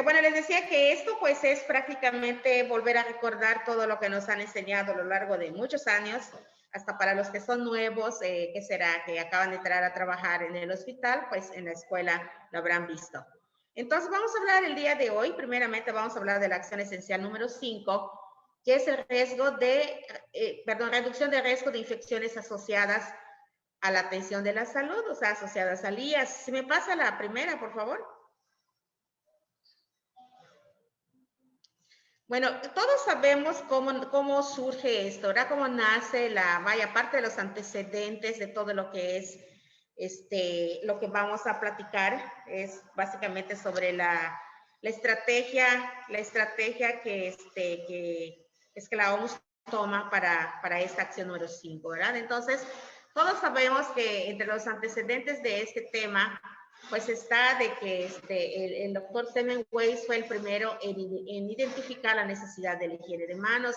Bueno, les decía que esto pues es prácticamente volver a recordar todo lo que nos han enseñado a lo largo de muchos años, hasta para los que son nuevos, que será que acaban de entrar a trabajar en el hospital, pues en la escuela lo habrán visto. Entonces vamos a hablar el día de hoy, primeramente vamos a hablar de la acción esencial número 5, que es el riesgo de, reducción de riesgo de infecciones asociadas a la atención de la salud, o sea, asociadas al IAS. Si me pasa la primera, por favor. Bueno, todos sabemos cómo surge esto, ¿verdad? Cómo nace vaya, parte de los antecedentes de todo lo que es, lo que vamos a platicar es básicamente sobre la estrategia que la OMS toma para esta acción número 5, ¿verdad? Entonces, todos sabemos que entre los antecedentes de este tema pues está de que el doctor Semmelweis fue el primero en identificar la necesidad de la higiene de manos.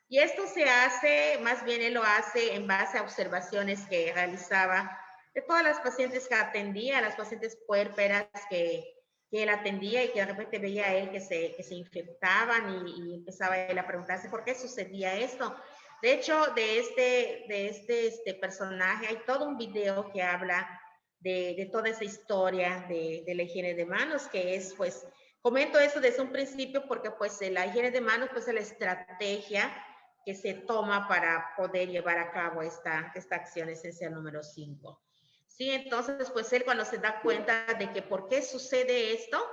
Y esto se hace, más bien él lo hace en base a observaciones que realizaba de todas las pacientes que atendía, las pacientes puérperas que él atendía y que de repente veía él que se infectaban y empezaba él a preguntarse por qué sucedía esto. De hecho, de este personaje hay todo un video que habla de toda esa historia de la higiene de manos, que es, pues, comento eso desde un principio porque, pues, la higiene de manos, pues, es la estrategia que se toma para poder llevar a cabo esta acción esencial número 5. Sí, entonces, pues, él cuando se da cuenta de que por qué sucede esto,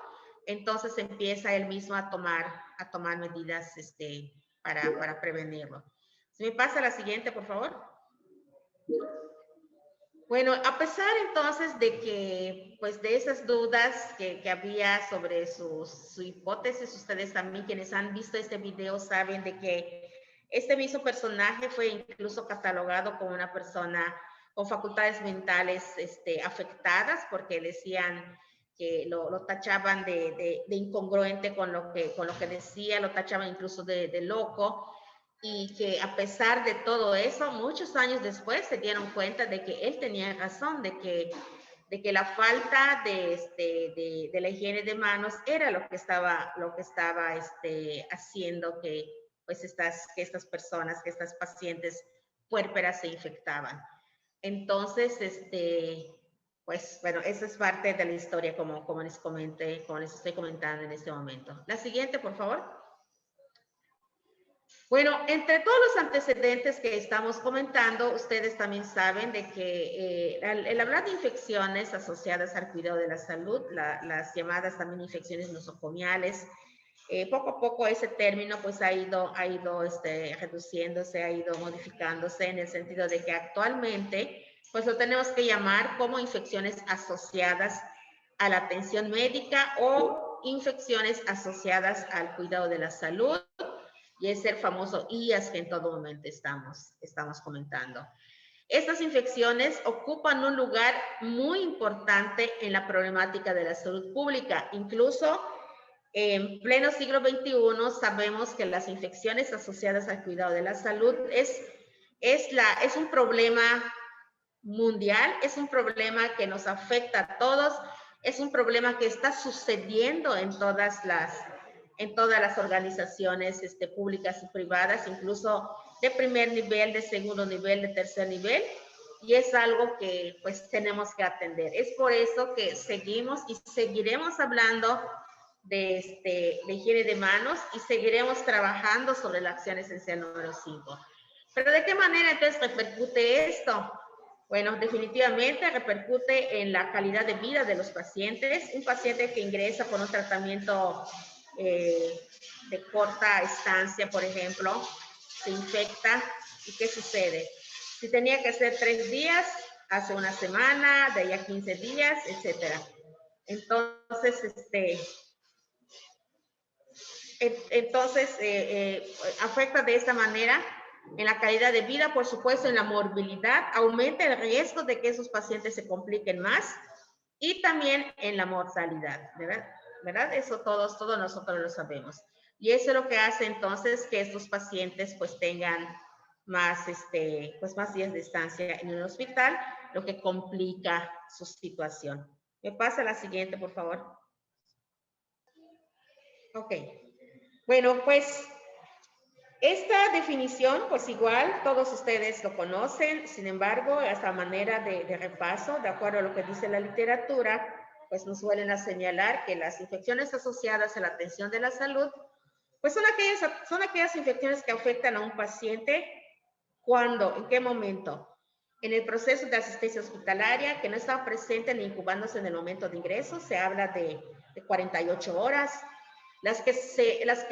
entonces empieza él mismo a tomar medidas, para prevenirlo. Si me pasa la siguiente, por favor. Bueno, a pesar entonces de que, pues de esas dudas que había sobre su hipótesis, ustedes también quienes han visto este video saben de que este mismo personaje fue incluso catalogado como una persona con facultades mentales afectadas porque decían que lo tachaban de incongruente con lo que decía, lo tachaban incluso de loco. Y que a pesar de todo eso, muchos años después se dieron cuenta de que él tenía razón, de que la falta de la higiene de manos era lo que estaba haciendo que pues estas personas, que estas pacientes puérperas se infectaban. Entonces, pues bueno, esa es parte de la historia como les comenté, como les estoy comentando en este momento. La siguiente, por favor. Bueno, entre todos los antecedentes que estamos comentando, ustedes también saben de que el hablar de infecciones asociadas al cuidado de la salud, las llamadas también infecciones nosocomiales, poco a poco ese término pues ha ido reduciéndose, ha ido modificándose en el sentido de que actualmente pues lo tenemos que llamar como infecciones asociadas a la atención médica o infecciones asociadas al cuidado de la salud. Y es el famoso IAS que en todo momento estamos comentando. Estas infecciones ocupan un lugar muy importante en la problemática de la salud pública. Incluso en pleno siglo XXI sabemos que las infecciones asociadas al cuidado de la salud es un problema mundial, es un problema que nos afecta a todos, es un problema que está sucediendo en todas las organizaciones públicas y privadas, incluso de primer nivel, de segundo nivel, de tercer nivel, y es algo que pues tenemos que atender. Es por eso que seguimos y seguiremos hablando de higiene de manos y seguiremos trabajando sobre la acción esencial número 5. Pero ¿de qué manera entonces repercute esto? Bueno, definitivamente repercute en la calidad de vida de los pacientes. Un paciente que ingresa por un tratamiento de corta estancia, por ejemplo, se infecta y ¿qué sucede? Si tenía que ser 3 días, hace una semana, de ahí a 15 días, etcétera. Entonces, afecta de esta manera en la calidad de vida, por supuesto, en la morbilidad, aumenta el riesgo de que esos pacientes se compliquen más y también en la mortalidad, ¿verdad? Eso todos nosotros lo sabemos. Y eso es lo que hace entonces que estos pacientes pues tengan más días de estancia en el hospital, lo que complica su situación. ¿Me pasa la siguiente, por favor? Ok. Bueno, pues esta definición, pues igual todos ustedes lo conocen, sin embargo, esta manera de repaso, de acuerdo a lo que dice la literatura, pues nos suelen a señalar que las infecciones asociadas a la atención de la salud, pues son aquellas infecciones que afectan a un paciente. ¿Cuándo? ¿En qué momento? En el proceso de asistencia hospitalaria, que no está presente ni incubándose en el momento de ingreso, se habla de 48 horas. Las que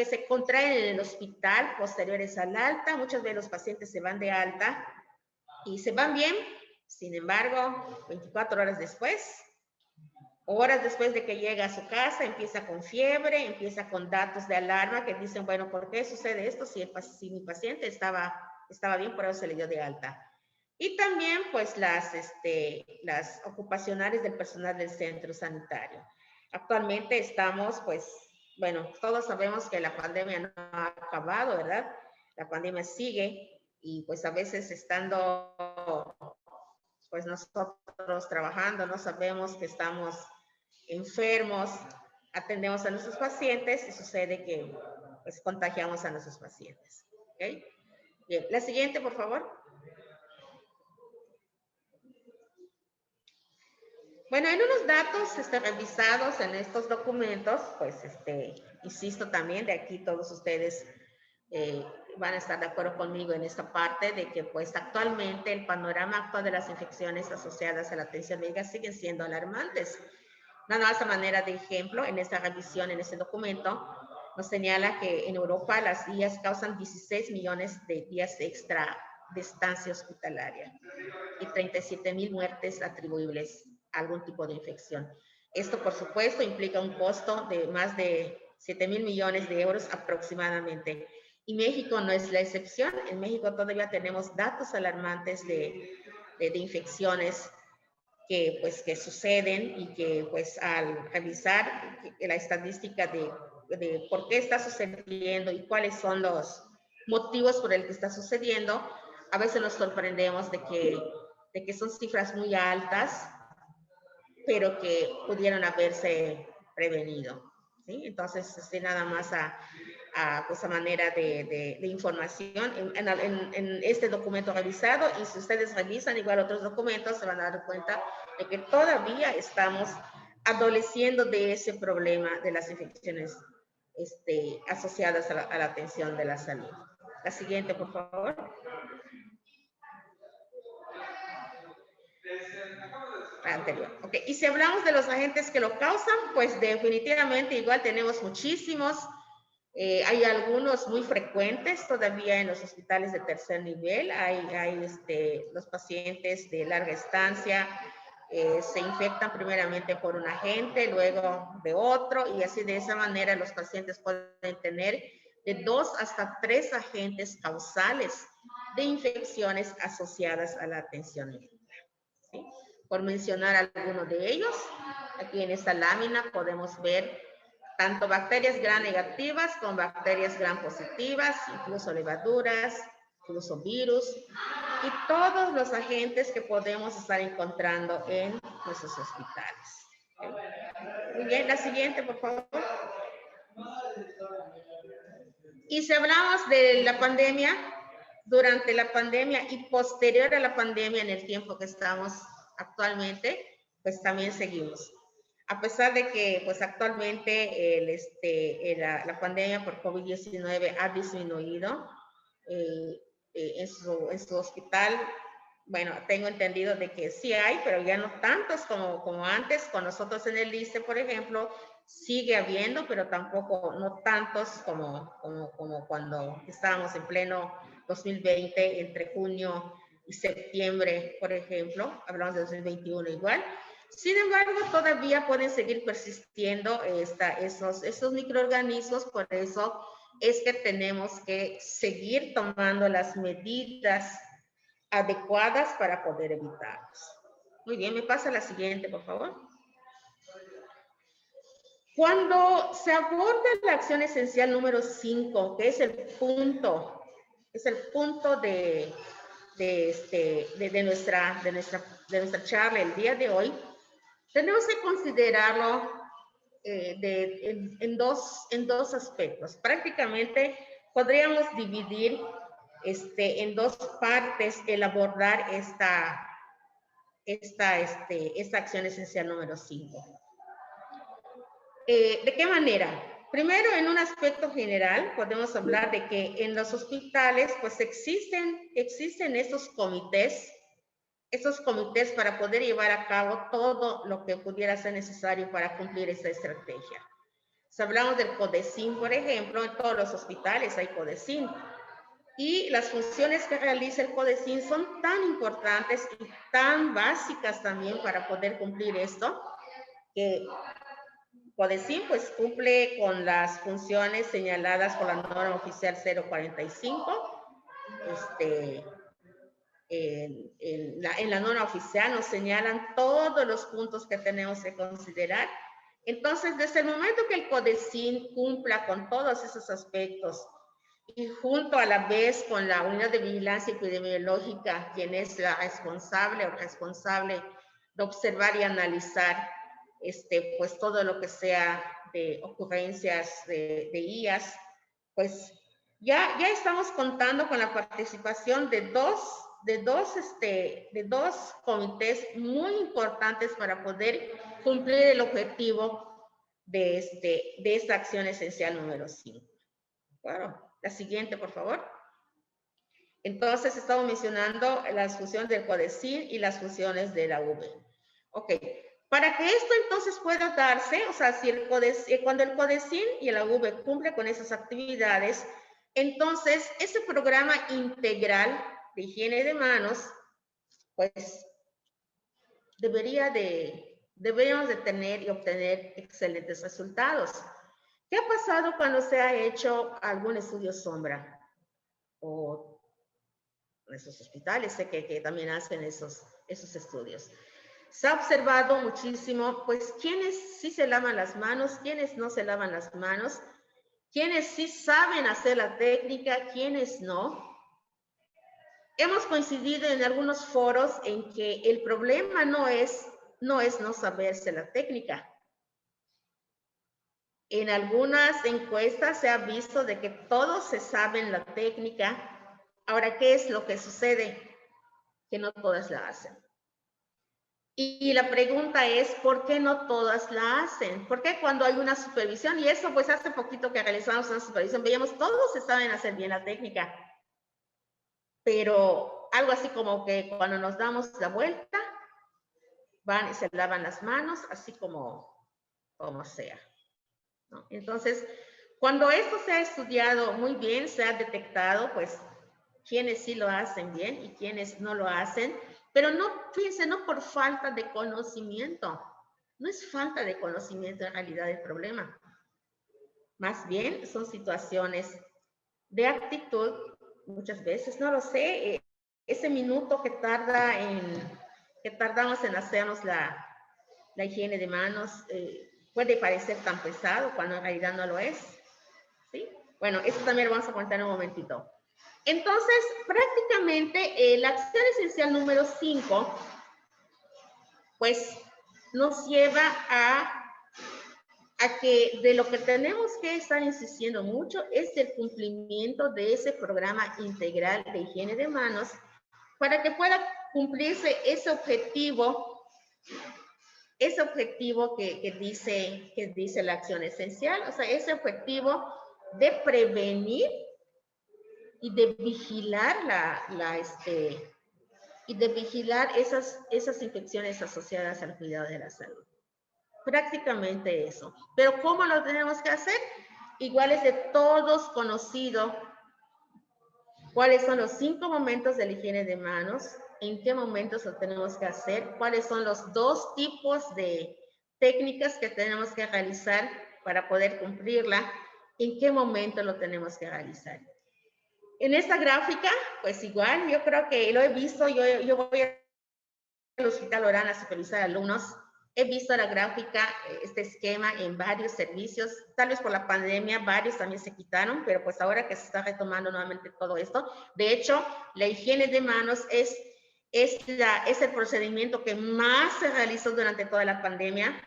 se contraen en el hospital posteriores al alta, muchas veces los pacientes se van de alta y se van bien, sin embargo, 24 horas después de que llega a su casa, empieza con fiebre, empieza con datos de alarma que dicen, bueno, ¿por qué sucede esto si mi paciente estaba bien, por eso se le dio de alta? Y también, pues, las ocupacionales del personal del centro sanitario. Actualmente estamos, pues, bueno, todos sabemos que la pandemia no ha acabado, ¿verdad? La pandemia sigue y pues a veces estando, pues nosotros trabajando, no sabemos que estamos enfermos, atendemos a nuestros pacientes y sucede que pues contagiamos a nuestros pacientes. ¿Okay? Bien, la siguiente, por favor. Bueno, en unos datos revisados en estos documentos, pues insisto también, de aquí todos ustedes van a estar de acuerdo conmigo en esta parte de que pues actualmente el panorama actual de las infecciones asociadas a la atención médica siguen siendo alarmantes. Nada más a manera de ejemplo, en esta revisión, en este documento, nos señala que en Europa las días causan 16 millones de días extra de estancia hospitalaria y 37,000 muertes atribuibles a algún tipo de infección. Esto, por supuesto, implica un costo de más de 7,000 millones de euros aproximadamente. Y México no es la excepción. En México todavía tenemos datos alarmantes de infecciones que suceden y que pues al revisar la estadística de por qué está sucediendo y cuáles son los motivos por el que está sucediendo, a veces nos sorprendemos de que son cifras muy altas, pero que pudieron haberse prevenido. ¿Sí? Entonces, nada más pues a manera de información en este documento revisado, y si ustedes revisan igual otros documentos, se van a dar cuenta de que todavía estamos adoleciendo de ese problema de las infecciones asociadas a la atención de la salud. La siguiente, por favor. Anterior. Okay. Y si hablamos de los agentes que lo causan, pues definitivamente igual tenemos muchísimos. Hay algunos muy frecuentes todavía en los hospitales de tercer nivel. Hay los pacientes de larga estancia se infectan primeramente por un agente, luego de otro, y así de esa manera los pacientes pueden tener de 2 hasta 3 agentes causales de infecciones asociadas a la atención médica. ¿Sí? Por mencionar algunos de ellos, aquí en esta lámina podemos ver tanto bacterias gram negativas como bacterias gram positivas, incluso levaduras, incluso virus y todos los agentes que podemos estar encontrando en nuestros hospitales. Muy bien, la siguiente, por favor. Y si hablamos de la pandemia, durante la pandemia y posterior a la pandemia, en el tiempo que estamos actualmente, pues también seguimos. A pesar de que pues actualmente la pandemia por COVID-19 ha disminuido en su hospital, bueno, tengo entendido de que sí hay, pero ya no tantos como antes. Con nosotros en el ISSSTE, por ejemplo, sigue habiendo, pero tampoco, no tantos como cuando estábamos en pleno 2020, entre junio y septiembre, por ejemplo, hablamos de 2021 igual. Sin embargo, todavía pueden seguir persistiendo esos microorganismos, por eso es que tenemos que seguir tomando las medidas adecuadas para poder evitarlos. Muy bien, me pasa la siguiente, por favor. Cuando se aborda la acción esencial número 5, que es el punto de nuestra charla el día de hoy, tenemos que considerarlo en dos aspectos. Prácticamente podríamos dividir en dos partes el abordar esta acción esencial número 5. ¿De qué manera? Primero, en un aspecto general, podemos hablar de que en los hospitales, pues existen estos comités para poder llevar a cabo todo lo que pudiera ser necesario para cumplir esa estrategia. Si hablamos del CODECIN, por ejemplo, en todos los hospitales hay CODECIN. Y las funciones que realiza el CODECIN son tan importantes y tan básicas también para poder cumplir esto, que CODECIN pues cumple con las funciones señaladas por la norma oficial 045. En la norma oficial nos señalan todos los puntos que tenemos que considerar. Entonces, desde el momento que el CODECIN cumpla con todos esos aspectos y junto a la vez con la unidad de vigilancia epidemiológica, quien es la responsable de observar y analizar pues todo lo que sea de ocurrencias de IAS, pues ya estamos contando con la participación de dos comités muy importantes para poder cumplir el objetivo de esta acción esencial número 5. Claro. La siguiente, por favor. Entonces, estamos mencionando las funciones del CODECIN y las funciones de la UV. Ok. Para que esto entonces pueda darse, o sea, cuando el CODECIN y la UV cumple con esas actividades, entonces ese programa integral de higiene de manos, pues deberíamos de tener y obtener excelentes resultados. ¿Qué ha pasado cuando se ha hecho algún estudio sombra? O en esos hospitales, sé que también hacen esos estudios. Se ha observado muchísimo, pues, quiénes sí se lavan las manos, quiénes no se lavan las manos, quiénes sí saben hacer la técnica, quiénes no. Hemos coincidido en algunos foros en que el problema no es no saberse la técnica. En algunas encuestas se ha visto de que todos se saben la técnica. Ahora, ¿qué es lo que sucede? Que no todas la hacen. Y la pregunta es, ¿por qué no todas la hacen? ¿Por qué cuando hay una supervisión? Y eso, pues hace poquito que realizamos una supervisión, veíamos todos se saben hacer bien la técnica. Pero algo así como que cuando nos damos la vuelta, van y se lavan las manos, así como sea, ¿no? Entonces, cuando esto se ha estudiado muy bien, se ha detectado, pues, quienes sí lo hacen bien y quienes no lo hacen, pero no, fíjense, no por falta de conocimiento. No es falta de conocimiento en realidad el problema. Más bien son situaciones de actitud, muchas veces, no lo sé, ese minuto que tardamos en hacernos la higiene de manos, puede parecer tan pesado cuando en realidad no lo es, ¿sí? Bueno, eso también lo vamos a contar en un momentito. Entonces, prácticamente la acción esencial número 5, pues nos lleva a que de lo que tenemos que estar insistiendo mucho es el cumplimiento de ese programa integral de higiene de manos para que pueda cumplirse ese objetivo que dice la acción esencial, o sea, ese objetivo de prevenir y de vigilar esas infecciones asociadas al cuidado de la salud. Prácticamente eso. Pero ¿cómo lo tenemos que hacer? Igual es de todos conocido cuáles son los 5 momentos de la higiene de manos, en qué momentos lo tenemos que hacer, cuáles son los 2 tipos de técnicas que tenemos que realizar para poder cumplirla, en qué momento lo tenemos que realizar. En esta gráfica, pues igual, yo creo que lo he visto, yo voy al Hospital Orán a supervisar alumnos, he visto la gráfica, este esquema en varios servicios, tal vez por la pandemia varios también se quitaron, pero pues ahora que se está retomando nuevamente todo esto, de hecho, la higiene de manos es el procedimiento que más se realizó durante toda la pandemia.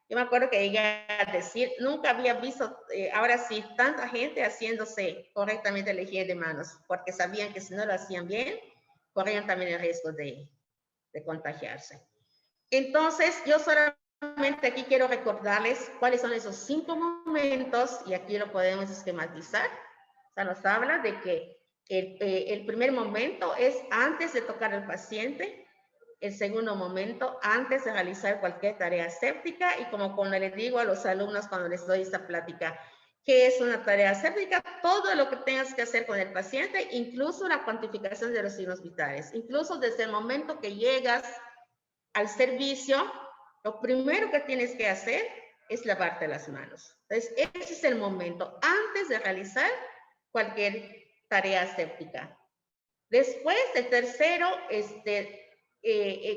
Yo me acuerdo que llegué a decir, nunca había visto, ahora sí, tanta gente haciéndose correctamente la higiene de manos, porque sabían que si no lo hacían bien, corrían también el riesgo de contagiarse. Entonces, yo solamente aquí quiero recordarles cuáles son esos 5 momentos, y aquí lo podemos esquematizar. O sea, nos habla de que el primer momento es antes de tocar al paciente, el segundo momento antes de realizar cualquier tarea séptica, y como cuando les digo a los alumnos cuando les doy esta plática, ¿qué es una tarea séptica? Todo lo que tengas que hacer con el paciente, incluso la cuantificación de los signos vitales, incluso desde el momento que llegas al servicio, lo primero que tienes que hacer es lavarte las manos. Entonces, ese es el momento antes de realizar cualquier tarea séptica. Después, el tercero,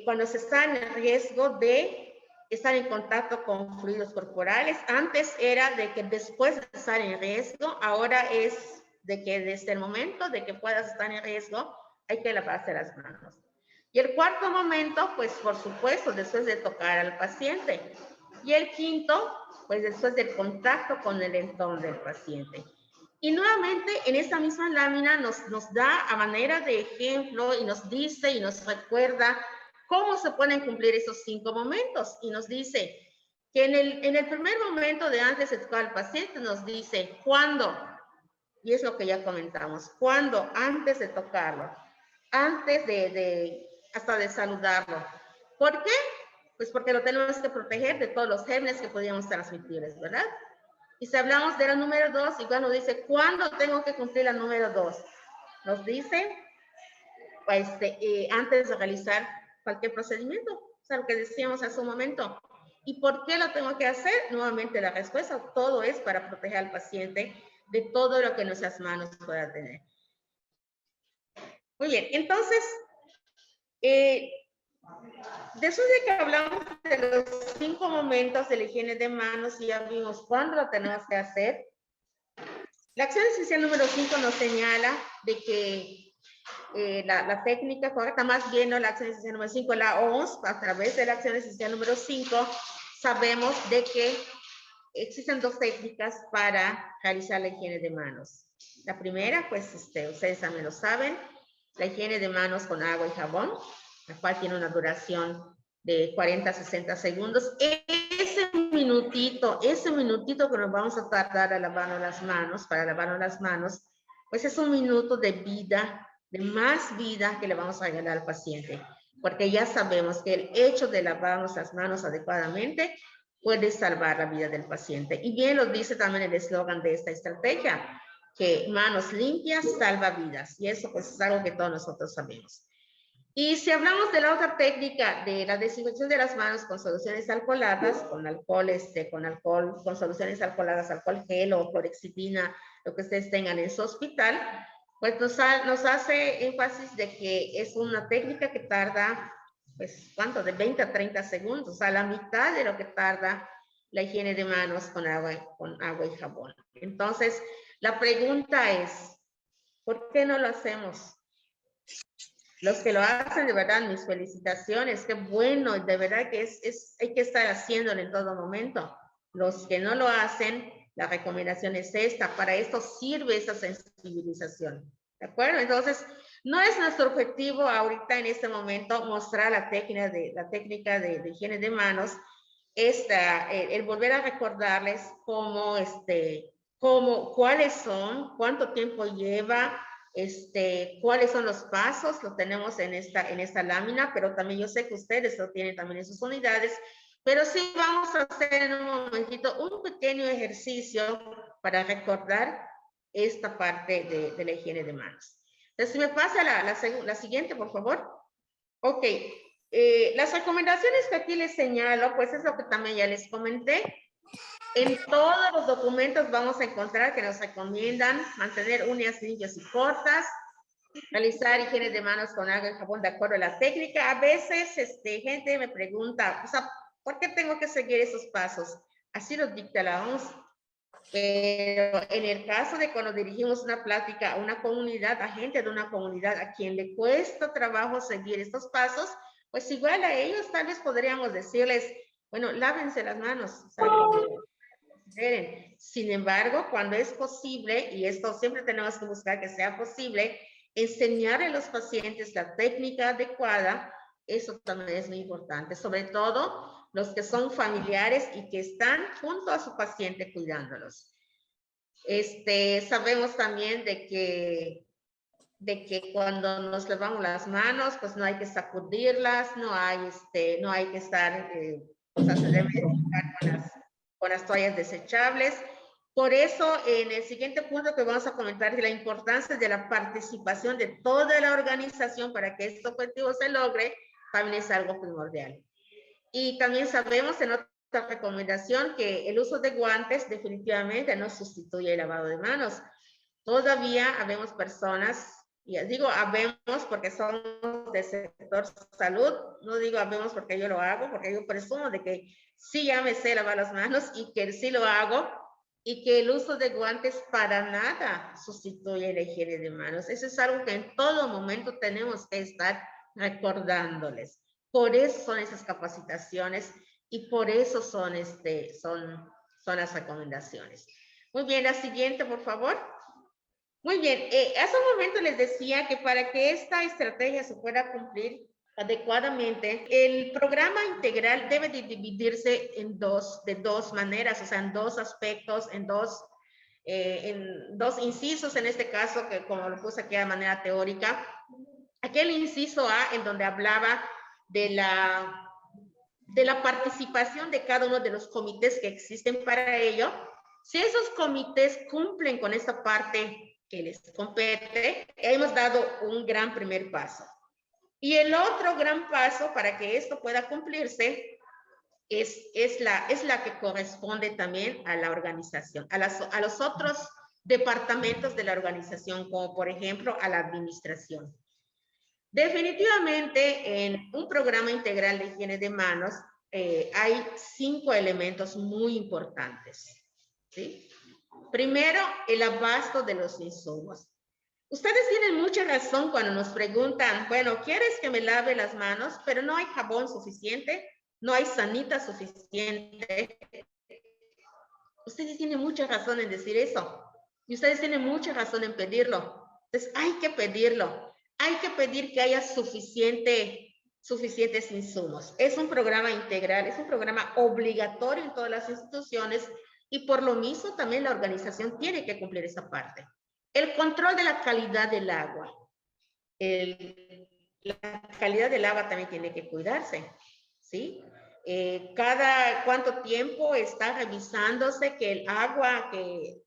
cuando se está en el riesgo de estar en contacto con fluidos corporales. Antes era de que después de estar en riesgo, ahora es de que desde el momento de que puedas estar en riesgo, hay que lavarse las manos. Y el cuarto momento, pues por supuesto, después de tocar al paciente. Y el quinto, pues después del contacto con el entorno del paciente. Y nuevamente en esta misma lámina nos da a manera de ejemplo y nos dice y nos recuerda cómo se pueden cumplir esos 5 momentos. Y nos dice que en el primer momento de antes de tocar al paciente nos dice cuándo, y es lo que ya comentamos, cuándo, antes de tocarlo, antes hasta de saludarlo. ¿Por qué? Pues porque lo tenemos que proteger de todos los gérmenes que podríamos transmitirles, ¿verdad? Y si hablamos de la número 2, igual nos dice, ¿cuándo tengo que cumplir la número 2? Nos dice, pues, antes de realizar cualquier procedimiento, o sea, lo que decíamos hace un momento. ¿Y por qué lo tengo que hacer? Nuevamente la respuesta, todo es para proteger al paciente de todo lo que nuestras manos puedan tener. Muy bien, entonces, después de que hablamos de los 5 momentos de la higiene de manos y ya vimos cuándo lo tenemos que hacer, la acción esencial número 5 nos señala de que la técnica correcta, más bien no la acción esencial número 5, la OMS, a través de la acción esencial número 5, sabemos de que existen 2 técnicas para realizar la higiene de manos. La primera, pues ustedes también lo saben, la higiene de manos con agua y jabón, la cual tiene una duración de 40 a 60 segundos. Ese minutito que nos vamos a tardar a lavarnos las manos, para lavarnos las manos, pues es un minuto de vida, de más vida que le vamos a regalar al paciente, porque ya sabemos que el hecho de lavarnos las manos adecuadamente puede salvar la vida del paciente. Y bien lo dice también el eslogan de esta estrategia, que manos limpias salva vidas. Y eso pues es algo que todos nosotros sabemos. Y si hablamos de la otra técnica de la desinfección de las manos con soluciones alcoholadas, con soluciones alcoholadas, alcohol gel o clorexidina, lo que ustedes tengan en su hospital, pues nos hace énfasis de que es una técnica que tarda, pues, ¿cuánto? De 20 a 30 segundos, a la mitad de lo que tarda la higiene de manos con agua y jabón. Entonces, la pregunta es, ¿por qué no lo hacemos? Los que lo hacen, de verdad, mis felicitaciones, qué bueno, de verdad que hay que estar haciéndolo en todo momento. Los que no lo hacen, la recomendación es esta, para esto sirve esa sensibilización, ¿de acuerdo? Entonces, no es nuestro objetivo ahorita en este momento mostrar la técnica de higiene de manos, el volver a recordarles cuáles son, cuánto tiempo lleva, cuáles son los pasos, lo tenemos en esta lámina, pero también yo sé que ustedes lo tienen también en sus unidades, pero sí vamos a hacer en un momentito un pequeño ejercicio para recordar esta parte de la higiene de manos. Entonces, si me pasa la siguiente, por favor. Ok, las recomendaciones que aquí les señalo, pues es lo que también ya les comenté. En todos los documentos vamos a encontrar que nos recomiendan mantener uñas limpias y cortas, realizar higiene de manos con agua y jabón de acuerdo a la técnica. A veces gente me pregunta, o sea, ¿por qué tengo que seguir esos pasos? Así lo dicta la OMS. Pero en el caso de cuando dirigimos una plática a una comunidad, a gente de una comunidad a quien le cuesta trabajo seguir estos pasos, pues igual a ellos tal vez podríamos decirles, bueno, lávense las manos, o sea, cuando consideren. Sin embargo, cuando es posible, y esto siempre tenemos que buscar que sea posible, enseñar a los pacientes la técnica adecuada, eso también es muy importante, sobre todo los que son familiares y que están junto a su paciente cuidándolos. Sabemos también de que cuando nos lavamos las manos, pues no hay que sacudirlas, no hay que estar, o sea, se debe estar con las toallas desechables. Por eso, en el siguiente punto que vamos a comentar de la importancia de la participación de toda la organización para que este objetivo se logre, también es algo primordial. Y también sabemos en otra recomendación que el uso de guantes definitivamente no sustituye el lavado de manos. Todavía habemos personas, y digo habemos porque somos del sector salud, no digo habemos porque yo lo hago, porque yo presumo de que sí ya me sé lavar las manos y que sí lo hago, y que el uso de guantes para nada sustituye la higiene de manos. Eso es algo que en todo momento tenemos que estar recordándoles. Por eso son esas capacitaciones y por eso son las recomendaciones. Muy bien, la siguiente, por favor. Muy bien, hace un momento les decía que para que esta estrategia se pueda cumplir adecuadamente, el programa integral debe de dividirse de dos maneras, o sea, en dos aspectos, en dos incisos, en este caso, que como lo puse aquí de manera teórica. Aquel inciso A, en donde hablaba de la participación de cada uno de los comités que existen para ello. Si esos comités cumplen con esta parte que les compete, hemos dado un gran primer paso. Y el otro gran paso para que esto pueda cumplirse es la que corresponde también a la organización, a los otros departamentos de la organización, como por ejemplo a la administración. Definitivamente, en un programa integral de higiene de manos hay 5 elementos muy importantes, ¿sí? Primero, el abasto de los insumos. Ustedes tienen mucha razón cuando nos preguntan, bueno, ¿quieres que me lave las manos? Pero no hay jabón suficiente, no hay sanita suficiente. Ustedes tienen mucha razón en decir eso. Y ustedes tienen mucha razón en pedirlo. Entonces, hay que pedirlo. Hay que pedir que haya suficientes insumos. Es un programa integral, es un programa obligatorio en todas las instituciones y por lo mismo también la organización tiene que cumplir esa parte. El control de la calidad del agua. La calidad del agua también tiene que cuidarse, ¿sí? Cada cuánto tiempo está revisándose que el agua que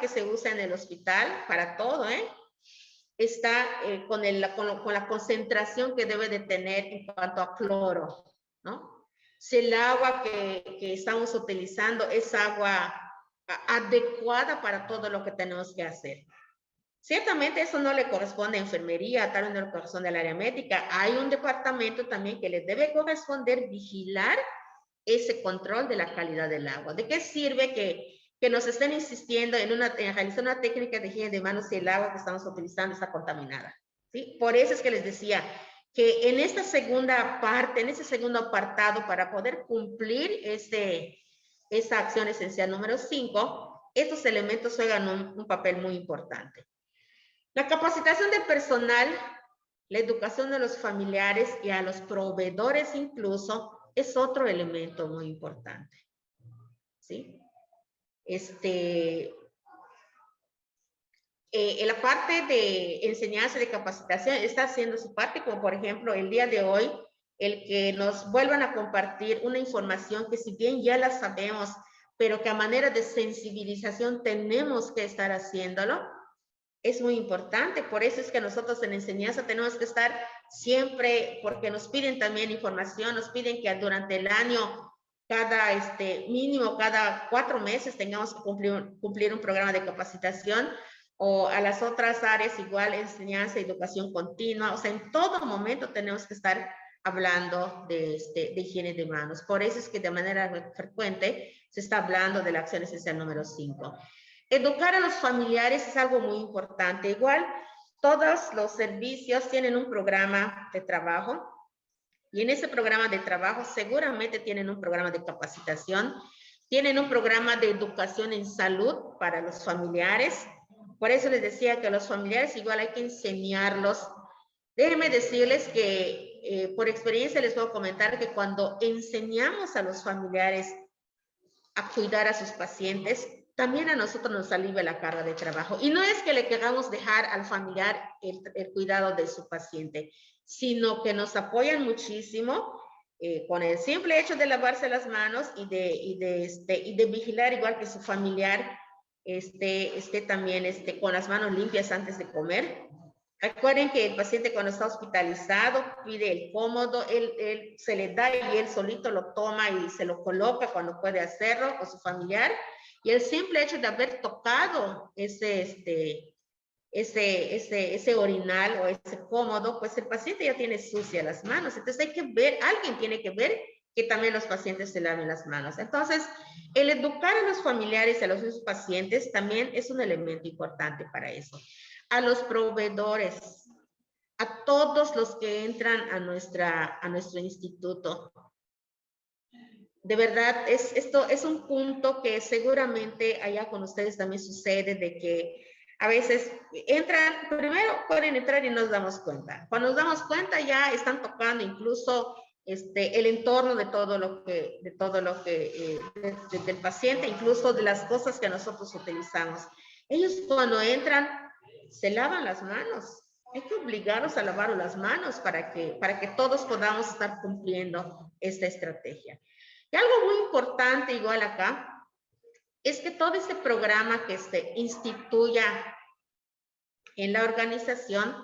se usa en el hospital para todo, está con la concentración que debe de tener en cuanto a cloro, ¿no? Si el agua que estamos utilizando es agua adecuada para todo lo que tenemos que hacer. Ciertamente eso no le corresponde a enfermería, tal vez no le corresponde al área médica. Hay un departamento también que les debe corresponder vigilar ese control de la calidad del agua. ¿De qué sirve que nos estén insistiendo en realizar una técnica de higiene de manos si el agua que estamos utilizando está contaminada? ¿Sí? Por eso es que les decía que en esta segunda parte, en ese segundo apartado, para poder cumplir esta acción esencial número 5, estos elementos juegan un papel muy importante. La capacitación del personal, la educación de los familiares y a los proveedores incluso es otro elemento muy importante. ¿Sí? En la parte de enseñanza y de capacitación está haciendo su parte, como por ejemplo el día de hoy, el que nos vuelvan a compartir una información que si bien ya la sabemos, pero que a manera de sensibilización tenemos que estar haciéndolo, es muy importante. Por eso es que nosotros en enseñanza tenemos que estar siempre, porque nos piden también información, nos piden que durante el año, mínimo cada 4 meses tengamos que cumplir un programa de capacitación, o a las otras áreas igual, enseñanza, educación continua. O sea, en todo momento tenemos que estar hablando de higiene de manos. Por eso es que de manera frecuente se está hablando de la acción esencial número 5. Educar a los familiares es algo muy importante. Igual, todos los servicios tienen un programa de trabajo Y en ese programa de trabajo seguramente tienen un programa de capacitación, tienen un programa de educación en salud para los familiares. Por eso les decía que a los familiares igual hay que enseñarlos. Déjenme decirles que por experiencia les puedo comentar que cuando enseñamos a los familiares a cuidar a sus pacientes, también a nosotros nos alivia la carga de trabajo. Y no es que le queramos dejar al familiar el cuidado de su paciente, sino que nos apoyan muchísimo con el simple hecho de lavarse las manos y de vigilar igual que su familiar esté también con las manos limpias antes de comer. Recuerden que el paciente cuando está hospitalizado pide el cómodo, él se le da y él solito lo toma y se lo coloca cuando puede hacerlo o su familiar. Y el simple hecho de haber tocado ese orinal o ese cómodo, pues el paciente ya tiene sucias las manos. Entonces hay que ver, alguien tiene que ver que también los pacientes se laven las manos. Entonces, el educar a los familiares y a los pacientes también es un elemento importante para eso. A los proveedores, a todos los que entran a nuestro instituto. De verdad, esto es un punto que seguramente allá con ustedes también sucede, de que a veces entran, primero pueden entrar y nos damos cuenta. Cuando nos damos cuenta ya están tocando incluso el entorno de todo lo que del paciente, incluso de las cosas que nosotros utilizamos. Ellos cuando entran se lavan las manos. Hay que obligarlos a lavar las manos para que todos podamos estar cumpliendo esta estrategia. Y algo muy importante igual acá es que todo este programa que se instituya en la organización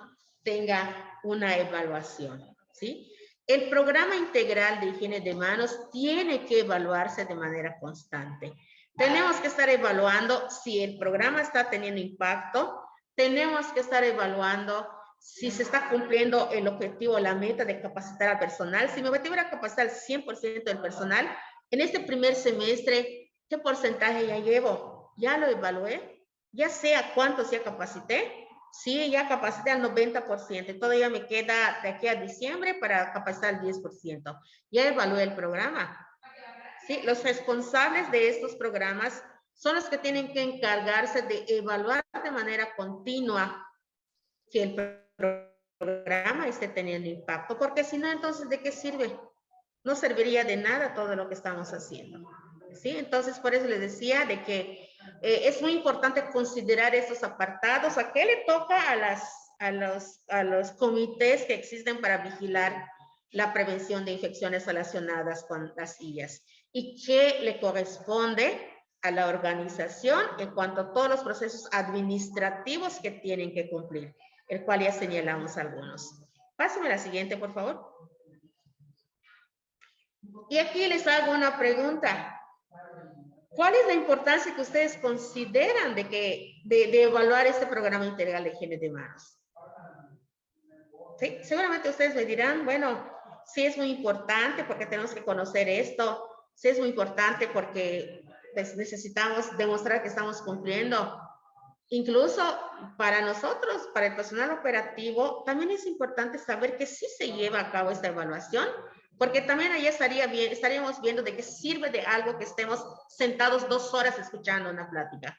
tenga una evaluación, ¿sí? El programa integral de higiene de manos tiene que evaluarse de manera constante. Tenemos que estar evaluando si el programa está teniendo impacto, tenemos que estar evaluando si se está cumpliendo el objetivo, la meta de capacitar al personal. Si mi objetivo era capacitar al 100% del personal, en este primer semestre, ¿qué porcentaje ya llevo? ¿Ya lo evalué? ¿Ya sé a cuántos ya capacité? Sí, ya capacité al 90%. Todavía me queda de aquí a diciembre para capacitar el 10%. Ya evalué el programa. Sí, los responsables de estos programas son los que tienen que encargarse de evaluar de manera continua que el programa esté teniendo impacto, porque si no, entonces, ¿de qué sirve? No serviría de nada todo lo que estamos haciendo. ¿Sí? Entonces, por eso les decía de que es muy importante considerar estos apartados. ¿A qué le toca a los comités que existen para vigilar la prevención de infecciones relacionadas con las sillas? ¿Y qué le corresponde a la organización en cuanto a todos los procesos administrativos que tienen que cumplir, el cual ya señalamos algunos? Pásame la siguiente, por favor. Y aquí les hago una pregunta. ¿Cuál es la importancia que ustedes consideran de evaluar este programa integral de higiene de manos? ¿Sí? Seguramente ustedes me dirán, bueno, sí es muy importante porque tenemos que conocer esto, sí es muy importante porque pues, necesitamos demostrar que estamos cumpliendo. Incluso para nosotros, para el personal operativo, también es importante saber que sí se lleva a cabo esta evaluación, porque también ahí estaríamos viendo de qué sirve de algo que estemos sentados 2 horas escuchando una plática,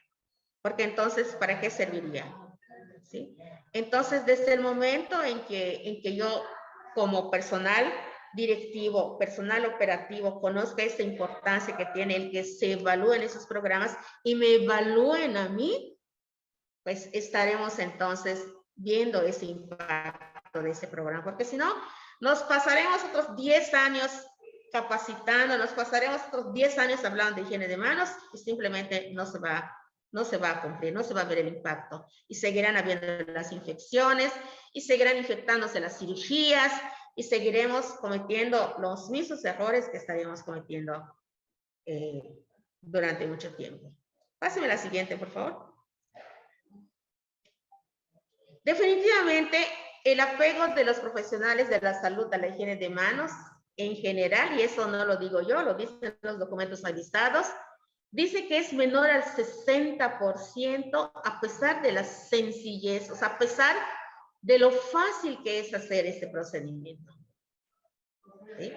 porque entonces, ¿para qué serviría? ¿Sí? Entonces, desde el momento en que yo, como personal directivo, personal operativo, conozca esta importancia que tiene el que se evalúen esos programas y me evalúen a mí, pues estaremos entonces viendo ese impacto de ese programa, porque si no, nos pasaremos otros 10 años capacitando, nos pasaremos otros 10 años hablando de higiene de manos y simplemente no se va a cumplir, no se va a ver el impacto y seguirán habiendo las infecciones y seguirán infectándose las cirugías y seguiremos cometiendo los mismos errores que estaríamos cometiendo durante mucho tiempo. Pásame la siguiente, por favor. Definitivamente, el apego de los profesionales de la salud a la higiene de manos en general, y eso no lo digo yo, lo dicen los documentos revisados, dice que es menor al 60% a pesar de la sencillez, o sea, a pesar de lo fácil que es hacer este procedimiento. ¿sí?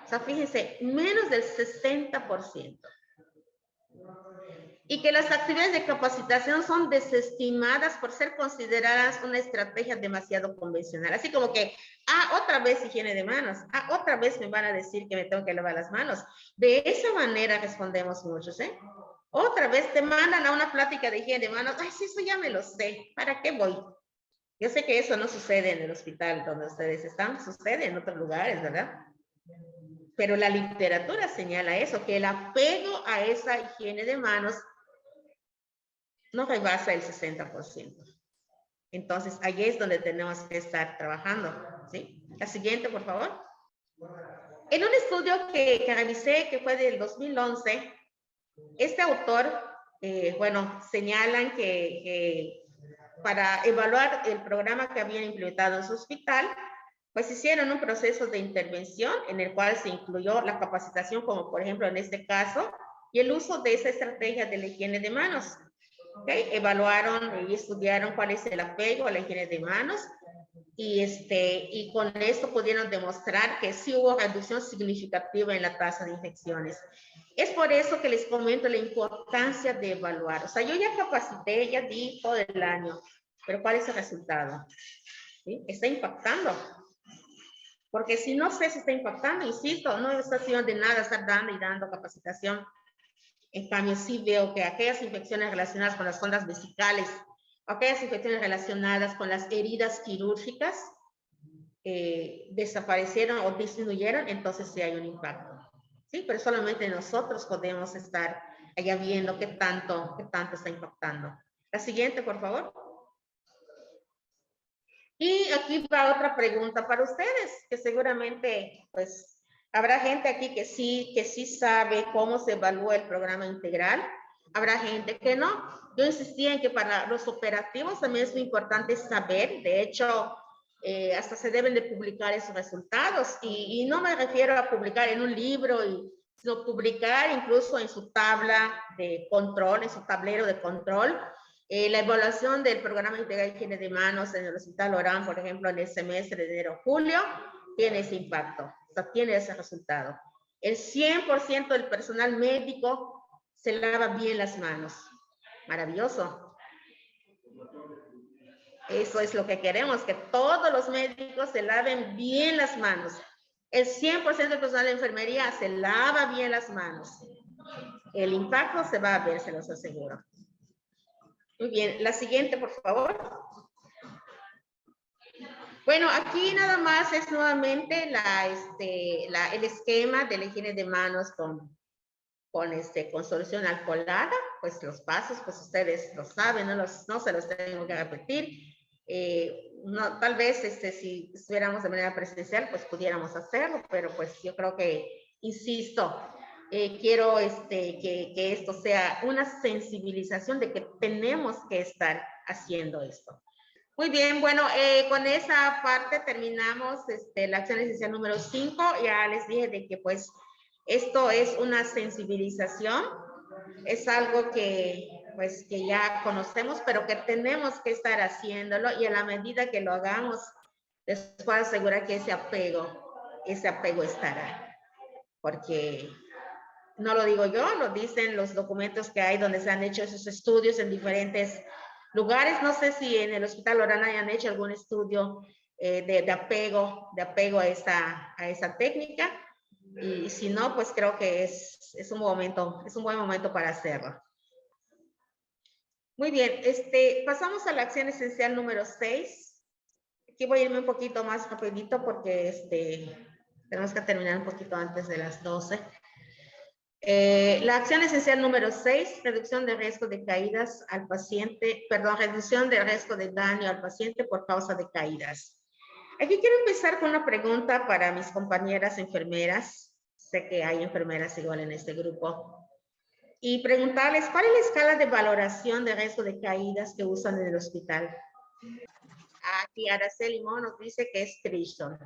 O sea, fíjense, menos del 60%. Y que las actividades de capacitación son desestimadas por ser consideradas una estrategia demasiado convencional. Así como que, otra vez higiene de manos, otra vez me van a decir que me tengo que lavar las manos. De esa manera respondemos muchos, ¿eh? Otra vez te mandan a una plática de higiene de manos, sí, eso ya me lo sé, ¿para qué voy? Yo sé que eso no sucede en el hospital donde ustedes están, sucede en otros lugares, ¿verdad? Pero la literatura señala eso, que el apego a esa higiene de manos no rebasa el 60%. Entonces, ahí es donde tenemos que estar trabajando, ¿sí? La siguiente, por favor. En un estudio que revisé, que fue del 2011, este autor, señalan que para evaluar el programa que habían implementado en su hospital, pues hicieron un proceso de intervención en el cual se incluyó la capacitación, como por ejemplo en este caso, y el uso de esa estrategia de la higiene de manos. ¿Okay? Evaluaron y estudiaron cuál es el apego a la higiene de manos y con esto pudieron demostrar que sí hubo reducción significativa en la tasa de infecciones. Es por eso que les comento la importancia de evaluar. O sea, yo ya capacité, ya di todo el año, pero ¿cuál es el resultado? ¿Sí? Está impactando. Porque si no sé si está impactando, insisto, no está haciendo de nada estar dando y dando capacitación. En cambio, sí veo que aquellas infecciones relacionadas con las sondas vesicales, aquellas infecciones relacionadas con las heridas quirúrgicas, desaparecieron o disminuyeron, entonces sí hay un impacto. Sí, pero solamente nosotros podemos estar allá viendo qué tanto está impactando. La siguiente, por favor. Y aquí va otra pregunta para ustedes, que seguramente, pues, habrá gente aquí que sí sabe cómo se evalúa el programa integral. Habrá gente que no. Yo insistía en que para los operativos también es muy importante saber. De hecho, hasta se deben de publicar esos resultados. Y no me refiero a publicar en un libro, sino publicar incluso en su tabla de control, en su tablero de control. La evaluación del programa integral de higiene de manos en el Hospital Orán, por ejemplo, en el semestre de enero-julio, tiene ese impacto, o sea, tiene ese resultado. El 100% del personal médico se lava bien las manos. Maravilloso. Eso es lo que queremos, que todos los médicos se laven bien las manos. El 100% del personal de enfermería se lava bien las manos. El impacto se va a ver, se los aseguro. Muy bien, la siguiente, por favor. Bueno, aquí nada más es nuevamente el esquema de la higiene de manos con solución alcoholada. Pues los pasos, pues ustedes lo saben, no se los tengo que repetir. No, tal vez si estuviéramos de manera presencial, pues pudiéramos hacerlo, pero pues yo creo que, insisto, quiero que esto sea una sensibilización de que tenemos que estar haciendo esto. Muy bien, bueno, con esa parte terminamos la acción esencial número 5. Ya les dije de que pues esto es una sensibilización, es algo que pues que ya conocemos, pero que tenemos que estar haciéndolo y a la medida que lo hagamos, les puedo asegurar que ese apego estará, porque no lo digo yo, lo dicen los documentos que hay donde se han hecho esos estudios en diferentes lugares. No sé si en el Hospital Orán hayan hecho algún estudio de apego a esa técnica. Y si no, pues creo que es un buen momento para hacerlo. Muy bien, pasamos a la acción esencial número 6. Aquí voy a irme un poquito más rapidito porque tenemos que terminar un poquito antes de las 12. La acción esencial número 6, reducción de riesgo de caídas al paciente, reducción de riesgo de daño al paciente por causa de caídas. Aquí quiero empezar con una pregunta para mis compañeras enfermeras. Sé que hay enfermeras igual en este grupo. Y preguntarles, ¿cuál es la escala de valoración de riesgo de caídas que usan en el hospital? Aquí Araceli Mon nos dice que es Trishon.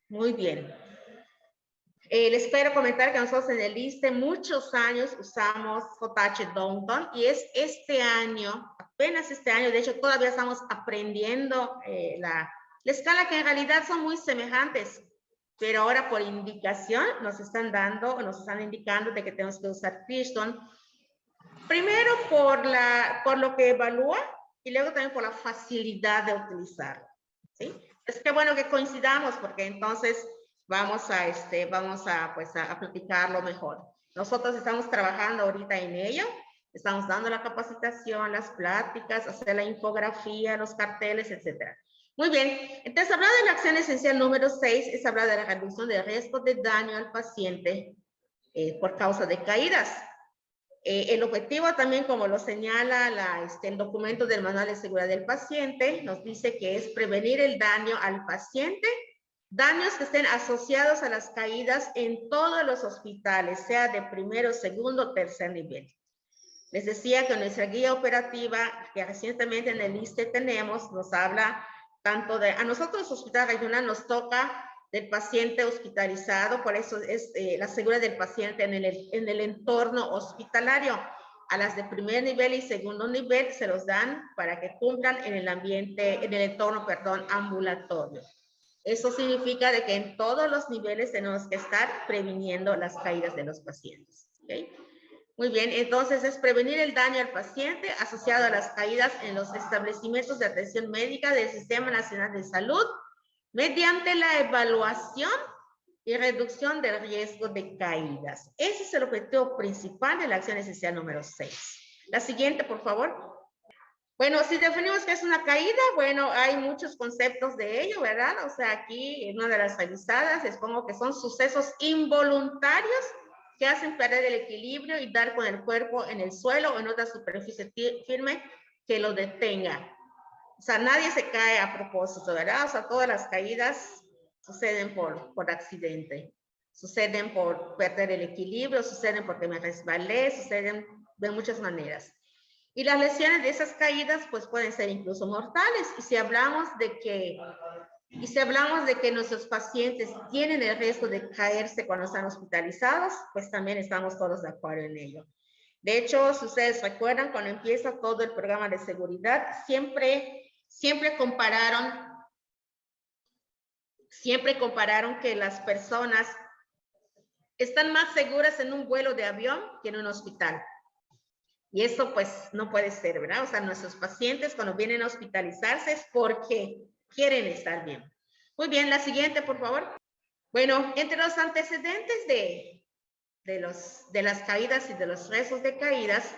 Muy bien. Les quiero comentar que nosotros en el ISSSTE muchos años usamos JH Downton y es este año, apenas este año, de hecho todavía estamos aprendiendo la escala, que en realidad son muy semejantes. pero ahora por indicación nos están dando, nos están indicando de que tenemos que usar Pearson. Primero por lo que evalúa y luego también por la facilidad de utilizarlo, ¿sí? Es que bueno que coincidamos porque entonces vamos a platicarlo mejor. Nosotros estamos trabajando ahorita en ello, estamos dando la capacitación, las pláticas, hacer la infografía, los carteles, etcétera. Muy bien, entonces hablar de la acción esencial número 6 es hablar de la reducción de riesgo de daño al paciente por causa de caídas. El objetivo también, como lo señala el documento del Manual de Seguridad del Paciente, nos dice que es prevenir el daño al paciente, daños que estén asociados a las caídas en todos los hospitales, sea de primero, segundo, tercer nivel. Les decía que nuestra guía operativa, que recientemente en el ISSSTE tenemos, nos habla tanto de, a nosotros Hospital Regional nos toca del paciente hospitalizado, por eso es la seguridad del paciente en el entorno hospitalario. A las de primer nivel y segundo nivel se los dan para que cumplan en el ambiente, en el entorno, ambulatorio. Eso significa de que en todos los niveles tenemos que estar previniendo las caídas de los pacientes. ¿Okay? Muy bien, entonces es prevenir el daño al paciente asociado a las caídas en los establecimientos de atención médica del Sistema Nacional de Salud, mediante la evaluación y reducción del riesgo de caídas. Ese es el objetivo principal de la acción esencial número 6. La siguiente, por favor. Bueno, si definimos que es una caída, bueno, hay muchos conceptos de ello, ¿verdad? O sea, aquí en una de las revisadas les pongo que son sucesos involuntarios que hacen perder el equilibrio y dar con el cuerpo en el suelo o en otra superficie firme que lo detenga. O sea, nadie se cae a propósito, ¿verdad? O sea, todas las caídas suceden por accidente, suceden por perder el equilibrio, suceden porque me resbalé, suceden de muchas maneras. Y las lesiones de esas caídas, pues pueden ser incluso mortales. Y si hablamos de que nuestros pacientes tienen el riesgo de caerse cuando están hospitalizados, pues también estamos todos de acuerdo en ello. De hecho, si ustedes recuerdan, cuando empieza todo el programa de seguridad, siempre compararon que las personas están más seguras en un vuelo de avión que en un hospital. Y eso pues no puede ser, ¿verdad? O sea, nuestros pacientes cuando vienen a hospitalizarse es porque quieren estar bien. Muy bien, la siguiente, por favor. Bueno, entre los antecedentes de las caídas y de los riesgos de caídas,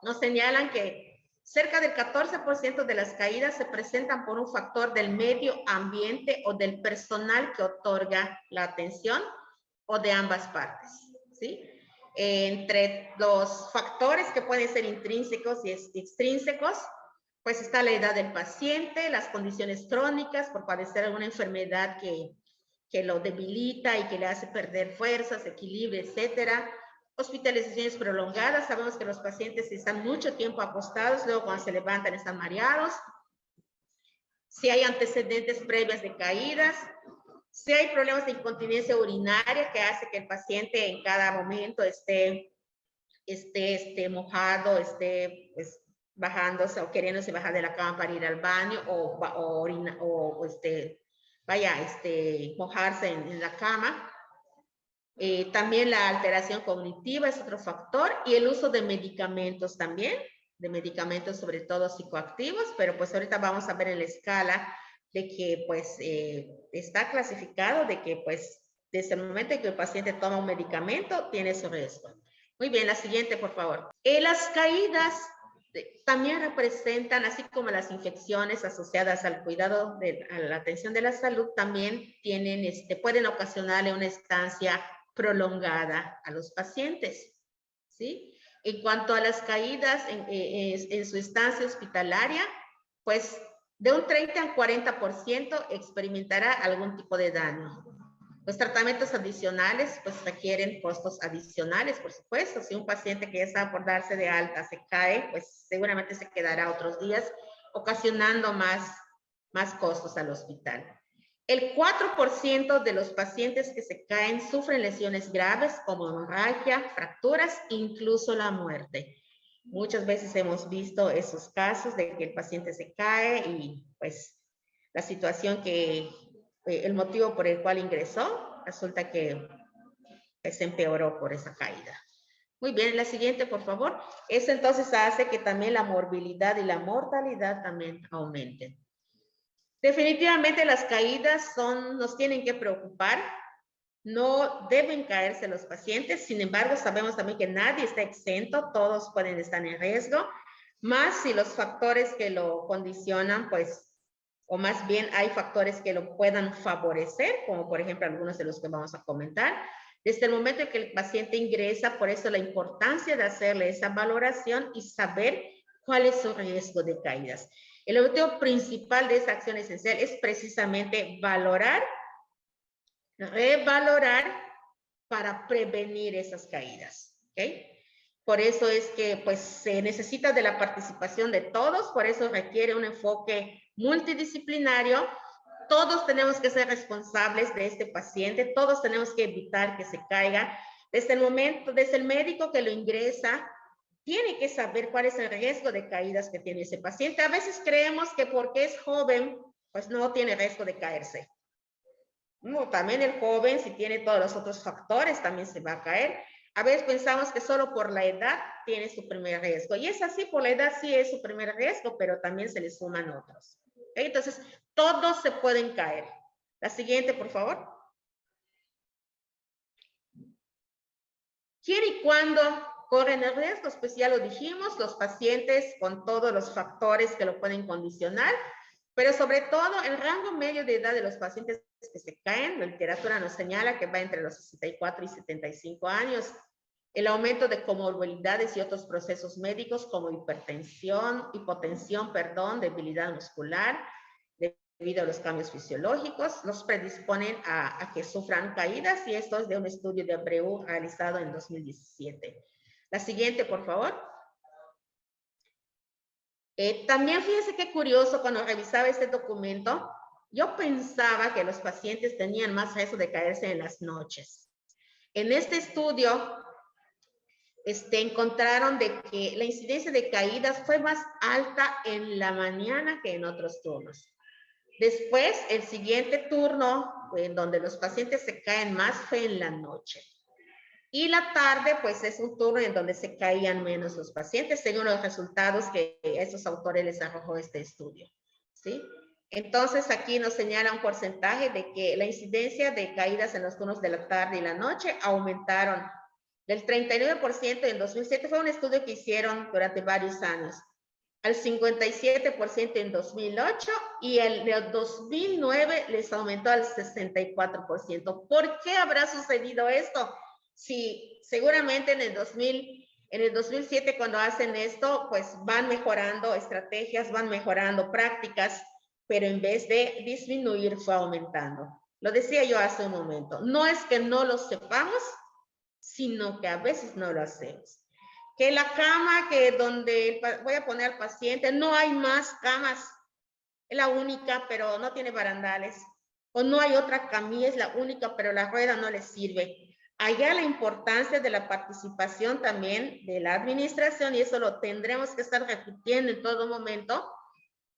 nos señalan que cerca del 14% de las caídas se presentan por un factor del medio ambiente o del personal que otorga la atención o de ambas partes, ¿sí? Entre los factores que pueden ser intrínsecos y extrínsecos, pues está la edad del paciente, las condiciones crónicas por padecer alguna enfermedad que lo debilita y que le hace perder fuerzas, equilibrio, etcétera. Hospitalizaciones prolongadas, sabemos que los pacientes están mucho tiempo acostados, luego cuando se levantan están mareados. Si hay antecedentes previos de caídas, si hay problemas de incontinencia urinaria que hace que el paciente en cada momento esté mojado, esté pues, bajándose o queriéndose bajar de la cama para ir al baño mojarse en la cama. También la alteración cognitiva es otro factor y el uso de medicamentos también, de medicamentos sobre todo psicoactivos, pero pues ahorita vamos a ver en la escala de que pues está clasificado de que pues desde el momento en que el paciente toma un medicamento tiene su riesgo. Muy bien, la siguiente, por favor. Las caídas también representan, así como las infecciones asociadas al cuidado, a la atención de la salud, también pueden ocasionarle una estancia prolongada a los pacientes, ¿sí? En cuanto a las caídas en su estancia hospitalaria, pues de un 30 al 40% experimentará algún tipo de daño. Los tratamientos adicionales pues requieren costos adicionales, por supuesto. Si un paciente que ya está por darse de alta se cae, pues seguramente se quedará otros días, ocasionando más costos al hospital. El 4% de los pacientes que se caen sufren lesiones graves como hemorragia, fracturas, incluso la muerte. Muchas veces hemos visto esos casos de que el paciente se cae y pues la situación que el motivo por el cual ingresó, resulta que se empeoró por esa caída. Muy bien, la siguiente, por favor. Eso entonces hace que también la morbilidad y la mortalidad también aumenten. Definitivamente las caídas nos tienen que preocupar. No deben caerse los pacientes. Sin embargo, sabemos también que nadie está exento. Todos pueden estar en riesgo. Más si los factores que lo condicionan, pues, o más bien hay factores que lo puedan favorecer, como por ejemplo algunos de los que vamos a comentar. Desde el momento en que el paciente ingresa, por eso la importancia de hacerle esa valoración y saber cuál es su riesgo de caídas. El objetivo principal de esta acción esencial es precisamente valorar, revalorar para prevenir esas caídas. ¿Okay? Por eso es que pues, se necesita de la participación de todos, por eso requiere un enfoque multidisciplinario. Todos tenemos que ser responsables de este paciente, todos tenemos que evitar que se caiga. Desde el médico que lo ingresa, tiene que saber cuál es el riesgo de caídas que tiene ese paciente. A veces creemos que porque es joven, pues no tiene riesgo de caerse. No, también el joven, si tiene todos los otros factores, también se va a caer. A veces pensamos que solo por la edad tiene su primer riesgo. Y es así, por la edad sí es su primer riesgo, pero también se le suman otros. ¿Okay? Entonces, todos se pueden caer. La siguiente, por favor. ¿Quién y cuándo corren el riesgo? Pues ya lo dijimos, los pacientes con todos los factores que lo pueden condicionar, pero sobre todo el rango medio de edad de los pacientes que se caen, la literatura nos señala que va entre los 64 y 75 años. El aumento de comorbilidades y otros procesos médicos como hipotensión, debilidad muscular, debido a los cambios fisiológicos, los predisponen a que sufran caídas, y esto es de un estudio de Abreu realizado en 2017. La siguiente, por favor. También fíjense qué curioso, cuando revisaba este documento, yo pensaba que los pacientes tenían más riesgo de caerse en las noches. En este estudio, encontraron de que la incidencia de caídas fue más alta en la mañana que en otros turnos. Después, el siguiente turno, en donde los pacientes se caen más, fue en la noche. Y la tarde, pues es un turno en donde se caían menos los pacientes, según los resultados que esos autores les arrojó este estudio. ¿Sí? Entonces, aquí nos señala un porcentaje de que la incidencia de caídas en los turnos de la tarde y la noche aumentaron del 39% en 2007. Fue un estudio que hicieron durante varios años, al 57% en 2008, y el de 2009 les aumentó al 64%. ¿Por qué habrá sucedido esto? Sí, seguramente en el 2007 cuando hacen esto, pues van mejorando estrategias, van mejorando prácticas, pero en vez de disminuir fue aumentando. Lo decía yo hace un momento, no es que no lo sepamos, sino que a veces no lo hacemos. Que la cama donde voy a poner al paciente, no hay más camas, es la única, pero no tiene barandales. O no hay otra camilla, es la única, pero la rueda no le sirve. Allá la importancia de la participación también de la administración, y eso lo tendremos que estar repitiendo en todo momento,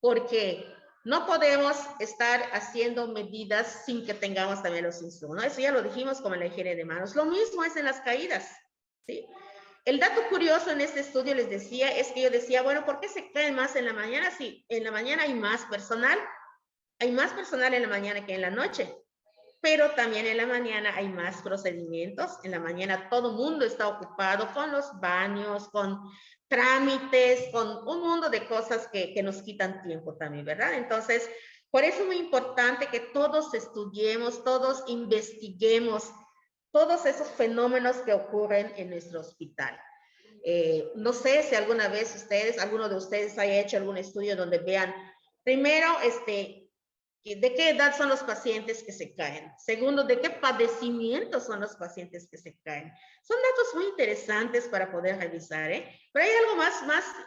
porque no podemos estar haciendo medidas sin que tengamos también los insumos, ¿no? Eso ya lo dijimos como en la higiene de manos. Lo mismo es en las caídas, ¿sí? El dato curioso en este estudio, les decía, es que yo decía, bueno, ¿por qué se caen más en la mañana? Sí, en la mañana hay más personal en la mañana que en la noche, pero también en la mañana hay más procedimientos. En la mañana todo el mundo está ocupado con los baños, con trámites, con un mundo de cosas que nos quitan tiempo también, ¿verdad? Entonces, por eso es muy importante que todos estudiemos, todos investiguemos todos esos fenómenos que ocurren en nuestro hospital. No sé si alguna vez alguno de ustedes haya hecho algún estudio donde vean, primero, ¿de qué edad son los pacientes que se caen? Segundo, ¿de qué padecimientos son los pacientes que se caen? Son datos muy interesantes para poder revisar, ¿eh? Pero hay algo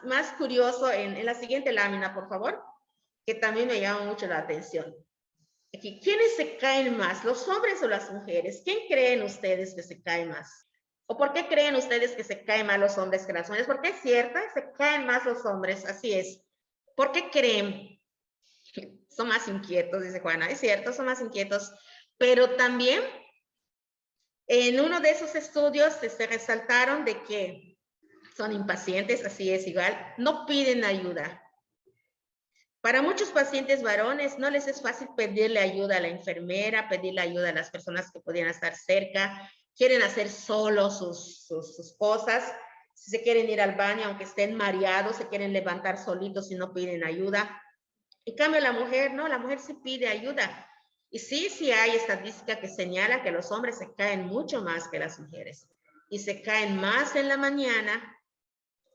más curioso en la siguiente lámina, por favor, que también me llama mucho la atención. Aquí, ¿quiénes se caen más, los hombres o las mujeres? ¿Quién creen ustedes que se cae más? ¿O por qué creen ustedes que se caen más los hombres que las mujeres? Porque es cierto, se caen más los hombres, así es. ¿Por qué creen? son más inquietos, dice Juana. Es cierto, son más inquietos, pero también en uno de esos estudios se resaltaron de que son impacientes, así es igual, no piden ayuda. Para muchos pacientes varones no les es fácil pedirle ayuda a la enfermera, pedirle ayuda a las personas que podrían estar cerca, quieren hacer solo sus cosas, si se quieren ir al baño aunque estén mareados, se quieren levantar solitos y no piden ayuda. En cambio la mujer, no, la mujer sí pide ayuda. Y sí hay estadística que señala que los hombres se caen mucho más que las mujeres y se caen más en la mañana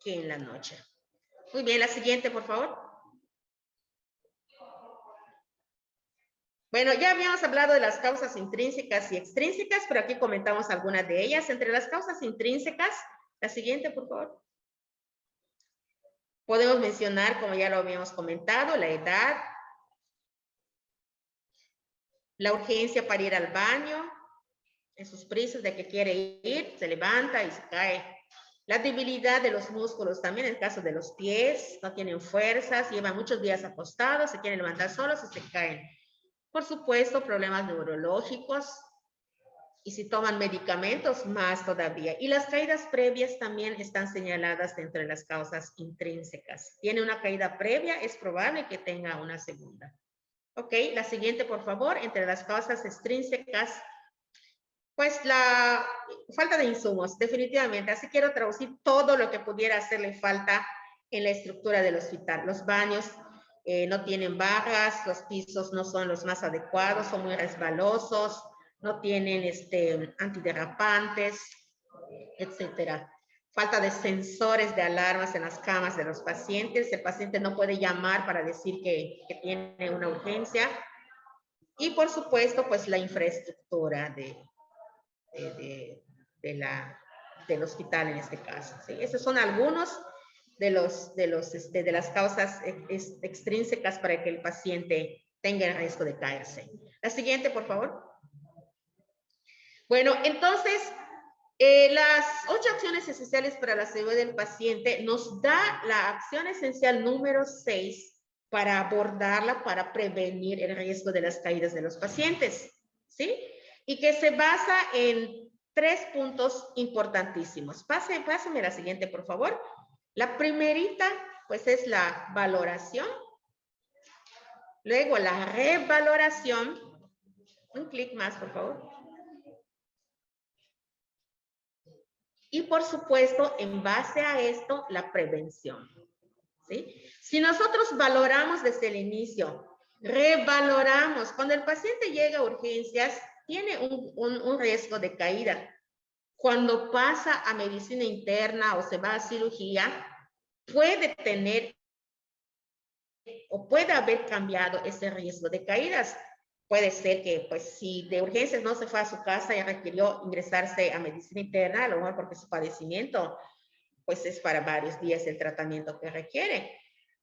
que en la noche. Muy bien, la siguiente, por favor. Bueno, ya habíamos hablado de las causas intrínsecas y extrínsecas, pero aquí comentamos algunas de ellas. Entre las causas intrínsecas, la siguiente, por favor. Podemos mencionar, como ya lo habíamos comentado, la edad, la urgencia para ir al baño, en sus prisas de que quiere ir, se levanta y se cae. La debilidad de los músculos, también en el caso de los pies, no tienen fuerzas, llevan muchos días acostados, se quieren levantar solos y se caen. Por supuesto, problemas neurológicos, y si toman medicamentos, más todavía. Y las caídas previas también están señaladas dentro de las causas intrínsecas. Tiene una caída previa, es probable que tenga una segunda. Ok, la siguiente, por favor. Entre las causas extrínsecas, pues la falta de insumos, definitivamente. Así quiero traducir todo lo que pudiera hacerle falta en la estructura del hospital. Los baños no tienen barras, los pisos no son los más adecuados, son muy resbalosos, no tienen antiderrapantes, etcétera. Falta de sensores de alarmas en las camas de los pacientes. El paciente no puede llamar para decir que tiene una urgencia. Y por supuesto, pues la infraestructura del hospital en este caso. ¿Sí? Esos son algunos de las causas extrínsecas para que el paciente tenga el riesgo de caerse. La siguiente, por favor. Bueno, entonces, las 8 acciones esenciales para la salud del paciente nos da la acción esencial número 6 para abordarla, para prevenir el riesgo de las caídas de los pacientes, ¿sí? Y que se basa en 3 puntos importantísimos. Pásame la siguiente, por favor. La primerita, pues, es la valoración. Luego, la revaloración. Un clic más, por favor. Y, por supuesto, en base a esto, la prevención. ¿Sí? Si nosotros valoramos desde el inicio, revaloramos, cuando el paciente llega a urgencias, tiene un riesgo de caída. Cuando pasa a medicina interna o se va a cirugía, puede tener o puede haber cambiado ese riesgo de caídas. Puede ser que, pues, si de urgencias no se fue a su casa y requirió ingresarse a medicina interna, a lo mejor porque su padecimiento, pues, es para varios días el tratamiento que requiere.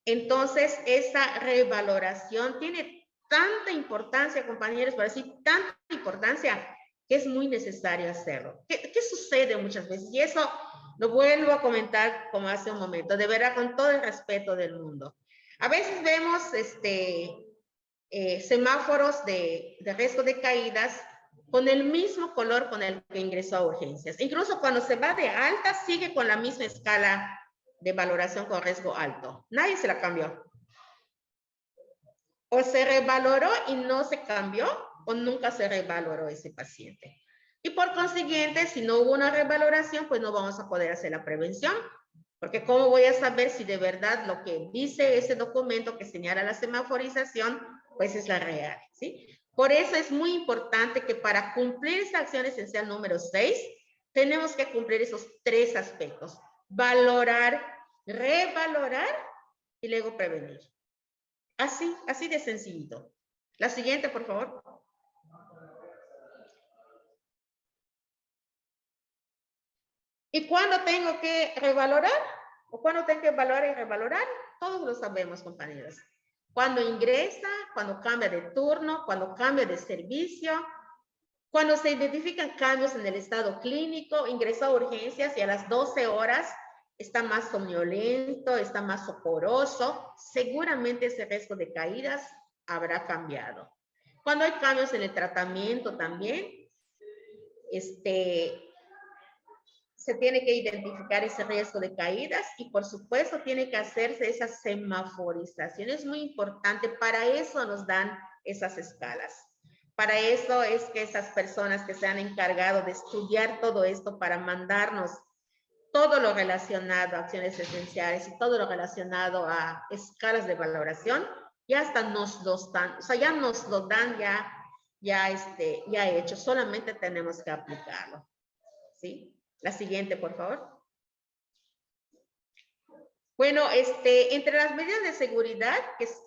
Entonces, esa revaloración tiene tanta importancia, compañeros, para decir tanta importancia, que es muy necesario hacerlo. ¿Qué sucede muchas veces? Y eso lo vuelvo a comentar como hace un momento, de verdad, con todo el respeto del mundo. A veces vemos semáforos de riesgo de caídas con el mismo color con el que ingresó a urgencias. Incluso cuando se va de alta, sigue con la misma escala de valoración con riesgo alto. Nadie se la cambió. O se revaloró y no se cambió, o nunca se revaloró ese paciente. Y por consiguiente, si no hubo una revaloración, pues no vamos a poder hacer la prevención. Porque ¿cómo voy a saber si de verdad lo que dice ese documento que señala la semaforización, pues es la real, ¿sí? Por eso es muy importante que para cumplir esa acción esencial número 6, tenemos que cumplir esos 3 aspectos. Valorar, revalorar y luego prevenir. Así de sencillito. La siguiente, por favor. ¿Y cuándo tengo que revalorar? ¿O cuándo tengo que valorar y revalorar? Todos lo sabemos, compañeros. Cuando ingresa, cuando cambia de turno, cuando cambia de servicio, cuando se identifican cambios en el estado clínico, ingresó a urgencias y a las 12 horas está más somnoliento, está más soporoso, seguramente ese riesgo de caídas habrá cambiado. Cuando hay cambios en el tratamiento también, se tiene que identificar ese riesgo de caídas y por supuesto tiene que hacerse esa semaforización. Es muy importante, para eso nos dan esas escalas. Para eso es que esas personas que se han encargado de estudiar todo esto para mandarnos todo lo relacionado a acciones esenciales y todo lo relacionado a escalas de valoración, ya hasta nos lo dan, o sea, ya nos lo dan ya hecho, solamente tenemos que aplicarlo. ¿Sí? La siguiente, por favor. Bueno, entre las medidas de seguridad,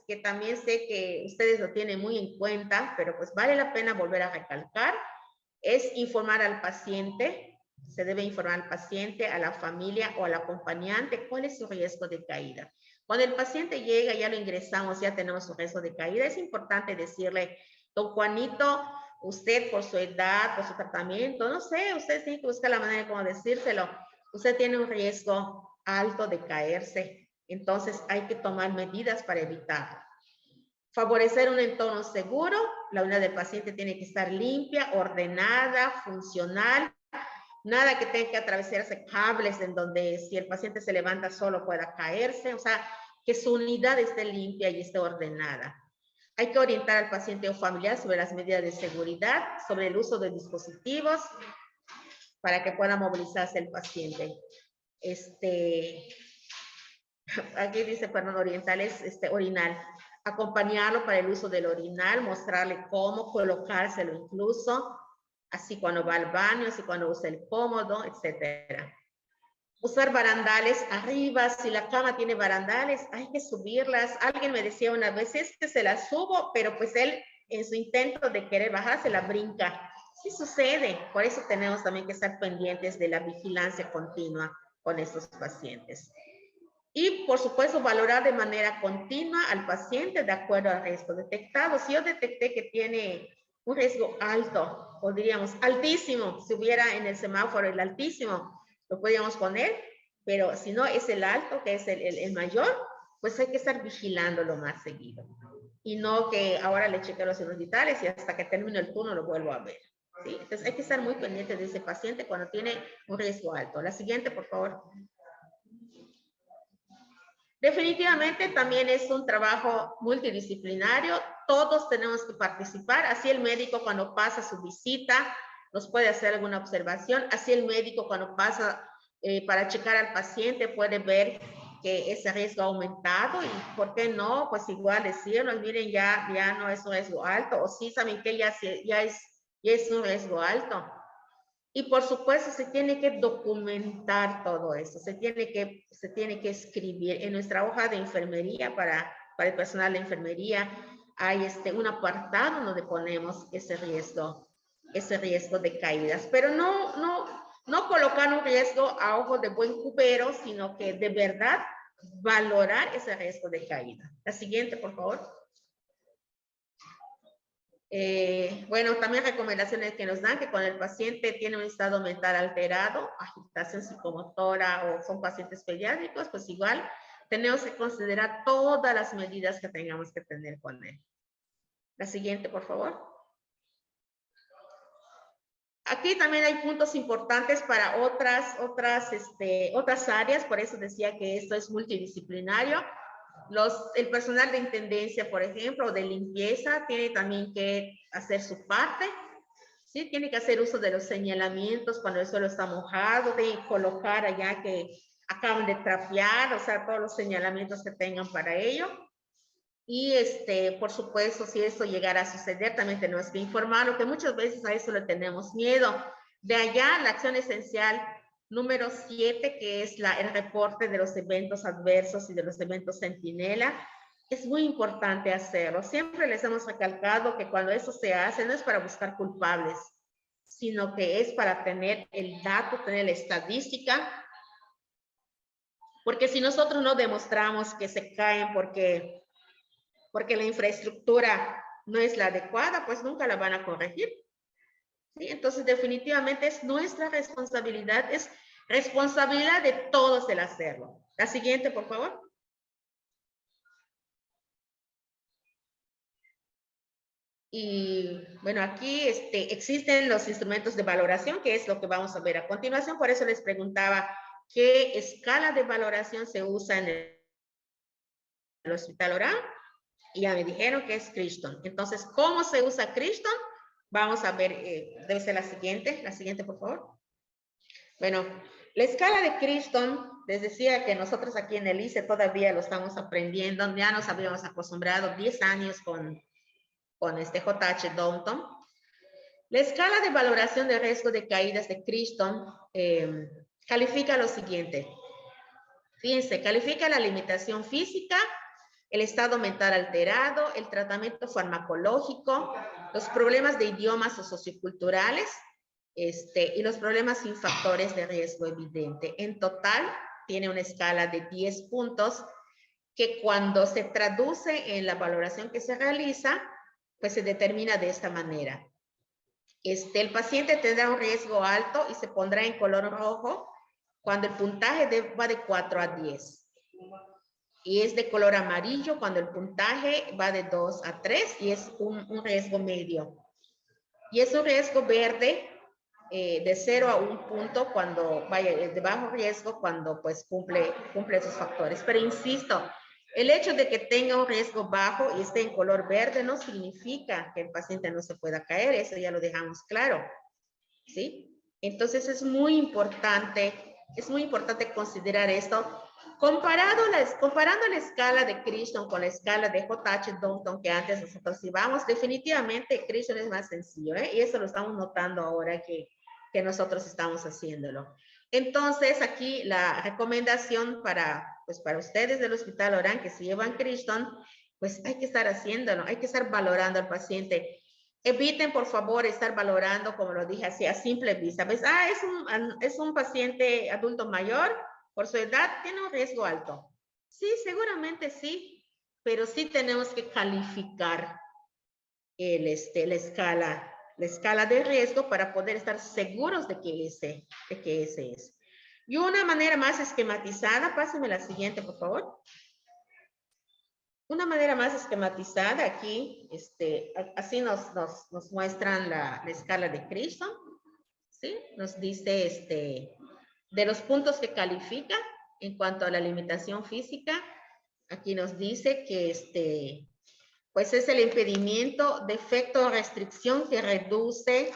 que también sé que ustedes lo tienen muy en cuenta, pero pues vale la pena volver a recalcar, es informar al paciente. Se debe informar al paciente, a la familia o al acompañante cuál es su riesgo de caída. Cuando el paciente llega, ya lo ingresamos, ya tenemos su riesgo de caída, es importante decirle, don Juanito, usted por su edad, por su tratamiento, no sé, usted tiene que buscar la manera de cómo decírselo, usted tiene un riesgo alto de caerse, entonces hay que tomar medidas para evitarlo. Favorecer un entorno seguro, la unidad del paciente tiene que estar limpia, ordenada, funcional, nada que tenga que atravesarse cables en donde si el paciente se levanta solo pueda caerse, o sea, que su unidad esté limpia y esté ordenada. Hay que orientar al paciente o familiar sobre las medidas de seguridad, sobre el uso de dispositivos para que pueda movilizarse el paciente. Aquí dice, perdón, oriental es orinal. Acompañarlo para el uso del orinal, mostrarle cómo colocárselo incluso, así cuando va al baño, así cuando usa el cómodo, etcétera. Usar barandales arriba, si la cama tiene barandales, hay que subirlas. Alguien me decía una vez, es que se las subo, pero pues él en su intento de querer bajar se la brinca. Sí sucede, por eso tenemos también que estar pendientes de la vigilancia continua con estos pacientes. Y, por supuesto, valorar de manera continua al paciente de acuerdo al riesgo detectado. Si yo detecté que tiene un riesgo alto, o diríamos altísimo, si hubiera en el semáforo el altísimo, lo podríamos poner, pero si no es el alto, que es el mayor, pues hay que estar vigilándolo más seguido. Y no que ahora le cheque los signos vitales y hasta que termine el turno lo vuelvo a ver. ¿Sí? Entonces hay que estar muy pendiente de ese paciente cuando tiene un riesgo alto. La siguiente, por favor. Definitivamente también es un trabajo multidisciplinario, todos tenemos que participar, así el médico cuando pasa su visita nos puede hacer alguna observación, así el médico cuando pasa para checar al paciente puede ver que ese riesgo ha aumentado y por qué no, pues igual decirnos, miren ya no es un riesgo alto, o sí saben que ya es un riesgo alto. Y por supuesto se tiene que documentar todo eso, se tiene que escribir. En nuestra hoja de enfermería para el personal de enfermería hay un apartado donde ponemos ese riesgo de caídas, pero no colocar un riesgo a ojo de buen cubero, sino que de verdad valorar ese riesgo de caída. La siguiente, por favor. Bueno, también recomendaciones que nos dan que cuando el paciente tiene un estado mental alterado, agitación psicomotora o son pacientes pediátricos, pues igual tenemos que considerar todas las medidas que tengamos que tener con él. La siguiente, por favor. Aquí también hay puntos importantes para otras áreas, por eso decía que esto es multidisciplinario. El personal de intendencia, por ejemplo, o de limpieza, tiene también que hacer su parte, ¿sí? Tiene que hacer uso de los señalamientos cuando el suelo está mojado, de colocar allá que acaban de trapear, o sea, todos los señalamientos que tengan para ello. Y, por supuesto, si esto llegara a suceder, también tenemos que informarlo, que muchas veces a eso le tenemos miedo. De allá, la acción esencial número 7, que es el reporte de los eventos adversos y de los eventos centinela, es muy importante hacerlo. Siempre les hemos recalcado que cuando eso se hace, no es para buscar culpables, sino que es para tener el dato, tener la estadística, porque si nosotros no demostramos que se caen porque la infraestructura no es la adecuada, pues nunca la van a corregir. ¿Sí? Entonces, definitivamente es nuestra responsabilidad, es responsabilidad de todos el hacerlo. La siguiente, por favor. Y bueno, aquí existen los instrumentos de valoración, que es lo que vamos a ver a continuación. Por eso les preguntaba qué escala de valoración se usa en el Hospital Orán. Y ya me dijeron que es Crichton. Entonces, ¿cómo se usa Crichton? Vamos a ver, debe ser la siguiente, por favor. Bueno, la escala de Crichton, les decía que nosotros aquí en el ICE todavía lo estamos aprendiendo, ya nos habíamos acostumbrado 10 años con JH Downton. La escala de valoración de riesgo de caídas de Crichton califica lo siguiente. Fíjense, califica la limitación física, el estado mental alterado, el tratamiento farmacológico, los problemas de idiomas o socioculturales, y los problemas sin factores de riesgo evidente. En total, tiene una escala de 10 puntos que cuando se traduce en la valoración que se realiza, pues se determina de esta manera. El paciente tendrá un riesgo alto y se pondrá en color rojo cuando el puntaje va de 4 a 10. Y es de color amarillo cuando el puntaje va de 2 a 3 y es un riesgo medio. Y es un riesgo verde de 0 a 1 punto cuando vaya de bajo riesgo cuando pues cumple esos factores. Pero insisto, el hecho de que tenga un riesgo bajo y esté en color verde no significa que el paciente no se pueda caer, eso ya lo dejamos claro, ¿sí? Entonces es muy importante considerar esto. Comparando la escala de Crichton con la escala de JH Downton que antes nosotros íbamos, definitivamente Crichton es más sencillo, ¿eh? Y eso lo estamos notando ahora que nosotros estamos haciéndolo. Entonces, aquí la recomendación para ustedes del Hospital Orán que se llevan Crichton, pues hay que estar haciéndolo, hay que estar valorando al paciente. Eviten, por favor, estar valorando, como lo dije así, a simple vista. ¿Ves? Es un paciente adulto mayor, por su edad, tiene un riesgo alto. Sí, seguramente sí, pero sí tenemos que calificar la escala de riesgo para poder estar seguros de que ese es. Y una manera más esquematizada, pásenme la siguiente, por favor. Una manera más esquematizada aquí, así nos muestran la escala de Crichton, ¿sí? Nos dice de los puntos que califica en cuanto a la limitación física. Aquí nos dice que pues es el impedimento, defecto o restricción que reduce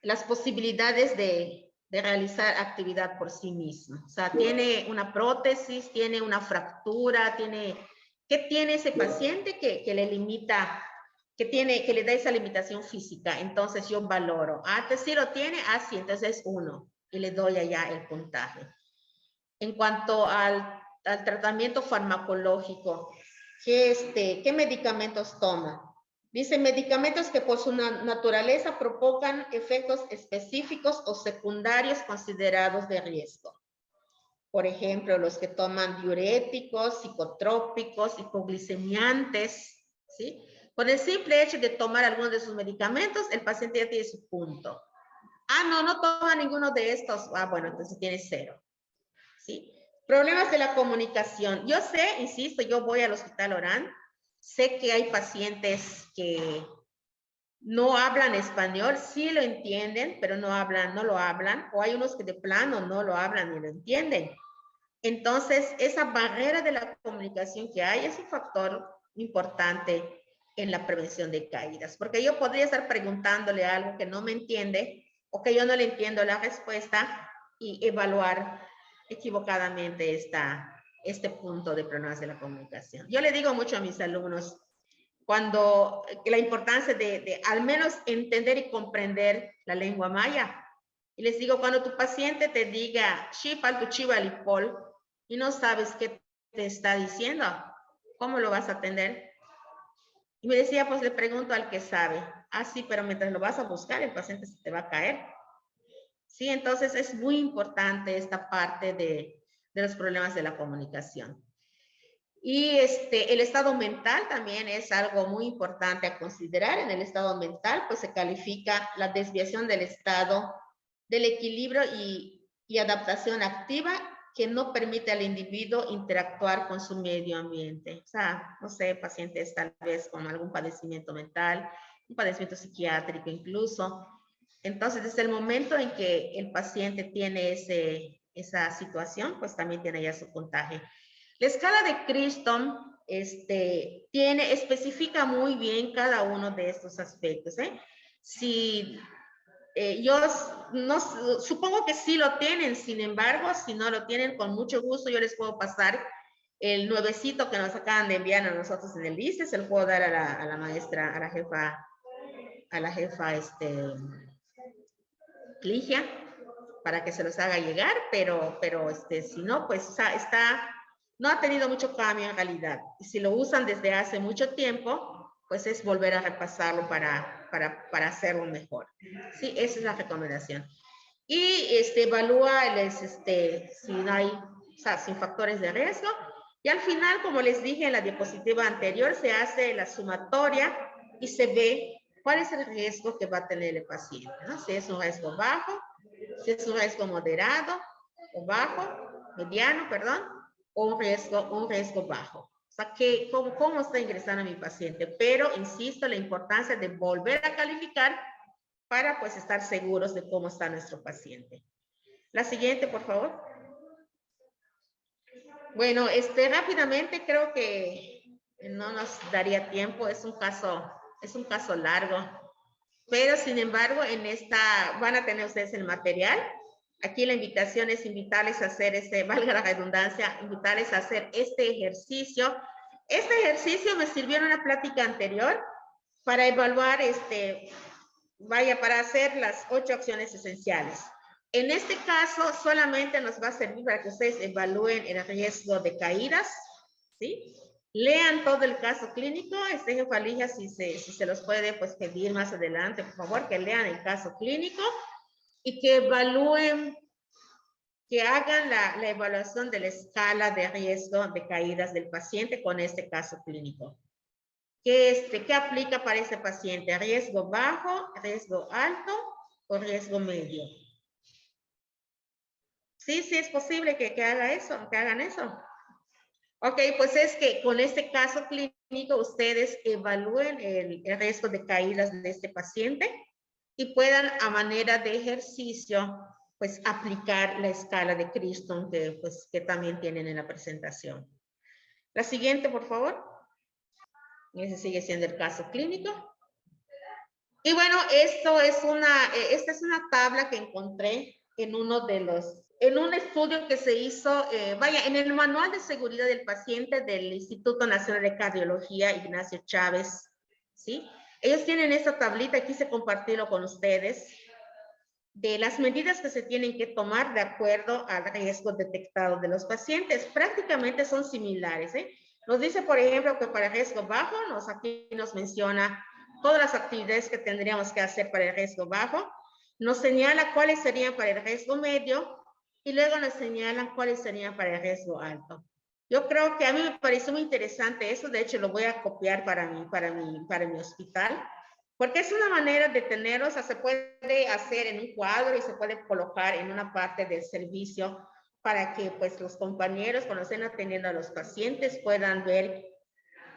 las posibilidades de realizar actividad por sí mismo. O sea, tiene una prótesis, tiene una fractura, ¿qué tiene ese paciente que le limita, que le da esa limitación física? Entonces yo valoro, sí lo tiene, sí, entonces es 1 y le doy allá el puntaje. En cuanto al tratamiento farmacológico, ¿qué medicamentos toma? Dice, medicamentos que por su naturaleza provocan efectos específicos o secundarios considerados de riesgo. Por ejemplo, los que toman diuréticos, psicotrópicos, hipoglicemiantes, ¿sí? Con el simple hecho de tomar algunos de sus medicamentos, el paciente ya tiene su punto. No toma ninguno de estos. Bueno, entonces tiene 0. ¿Sí? Problemas de la comunicación. Yo sé, insisto, yo voy al Hospital Orán, sé que hay pacientes que no hablan español, sí lo entienden, pero no lo hablan, o hay unos que de plano no lo hablan ni lo entienden. Entonces, esa barrera de la comunicación que hay es un factor importante en la prevención de caídas, porque yo podría estar preguntándole algo que no me entiende o que yo no le entiendo la respuesta y evaluar equivocadamente este punto de problemas de la comunicación. Yo le digo mucho a mis alumnos la importancia de al menos entender y comprender la lengua maya. Y les digo, cuando tu paciente te diga Shipal y no sabes qué te está diciendo, ¿cómo lo vas a atender? Y me decía, pues le pregunto al que sabe. Sí, pero mientras lo vas a buscar, el paciente se te va a caer. Sí, entonces es muy importante esta parte de los problemas de la comunicación. Y el estado mental también es algo muy importante a considerar. En el estado mental, pues se califica la desviación del estado del equilibrio y adaptación activa que no permite al individuo interactuar con su medio ambiente. O sea, no sé, pacientes tal vez con algún padecimiento mental un padecimiento psiquiátrico incluso. Entonces, desde el momento en que el paciente tiene esa situación, pues también tiene ya su puntaje. La escala de Christon especifica muy bien cada uno de estos aspectos. Si yo no, supongo que sí lo tienen, sin embargo, si no lo tienen, con mucho gusto yo les puedo pasar el nuevecito que nos acaban de enviar a nosotros en el ICE, se lo puedo dar a la maestra, a la jefa Ligia, para que se los haga llegar, pero si no, pues no ha tenido mucho cambio en realidad. Y si lo usan desde hace mucho tiempo, pues es volver a repasarlo para hacerlo mejor. Sí, esa es la recomendación. Y evalúa si no hay, o sea, sin factores de riesgo. Y al final, como les dije en la diapositiva anterior, se hace la sumatoria y se ve cuál es el riesgo que va a tener el paciente, ¿no? Si es un riesgo bajo, si es un riesgo moderado o bajo, mediano, perdón, o un riesgo bajo. O sea, ¿cómo está ingresando mi paciente? Pero, insisto, la importancia de volver a calificar para, pues, estar seguros de cómo está nuestro paciente. La siguiente, por favor. Bueno, rápidamente creo que no nos daría tiempo, es un caso largo, pero sin embargo van a tener ustedes el material. Aquí la invitación es invitarles a hacer valga la redundancia, invitarles a hacer este ejercicio. Este ejercicio me sirvió en una plática anterior para evaluar, para hacer las 8 acciones esenciales. En este caso, solamente nos va a servir para que ustedes evalúen el riesgo de caídas, ¿sí? Lean todo el caso clínico, jefa Ligia, si se los puede, pues, pedir más adelante, por favor, que lean el caso clínico y que evalúen, que hagan la evaluación de la escala de riesgo de caídas del paciente con este caso clínico. ¿Qué aplica para ese paciente? ¿Riesgo bajo, riesgo alto o riesgo medio? Sí, es posible que hagan eso. Ok, pues es que con este caso clínico ustedes evalúen el riesgo de caídas de este paciente y puedan, a manera de ejercicio, pues aplicar la escala de Christon que también tienen en la presentación. La siguiente, por favor. Ese sigue siendo el caso clínico. Y bueno, esta es una tabla que encontré en un estudio que se hizo, en el Manual de Seguridad del Paciente del Instituto Nacional de Cardiología Ignacio Chávez, ¿sí? Ellos tienen esta tablita, quise compartirlo con ustedes, de las medidas que se tienen que tomar de acuerdo al riesgo detectado de los pacientes. Prácticamente son similares, ¿eh? Nos dice, por ejemplo, que para el riesgo bajo, aquí nos menciona todas las actividades que tendríamos que hacer para el riesgo bajo, nos señala cuáles serían para el riesgo medio y luego nos señalan cuáles serían para el riesgo alto. Yo creo que a mí me pareció muy interesante eso, de hecho lo voy a copiar para mi hospital, porque es una manera de tenerlos, o sea, se puede hacer en un cuadro y se puede colocar en una parte del servicio para que, pues, los compañeros, cuando estén atendiendo a los pacientes, puedan ver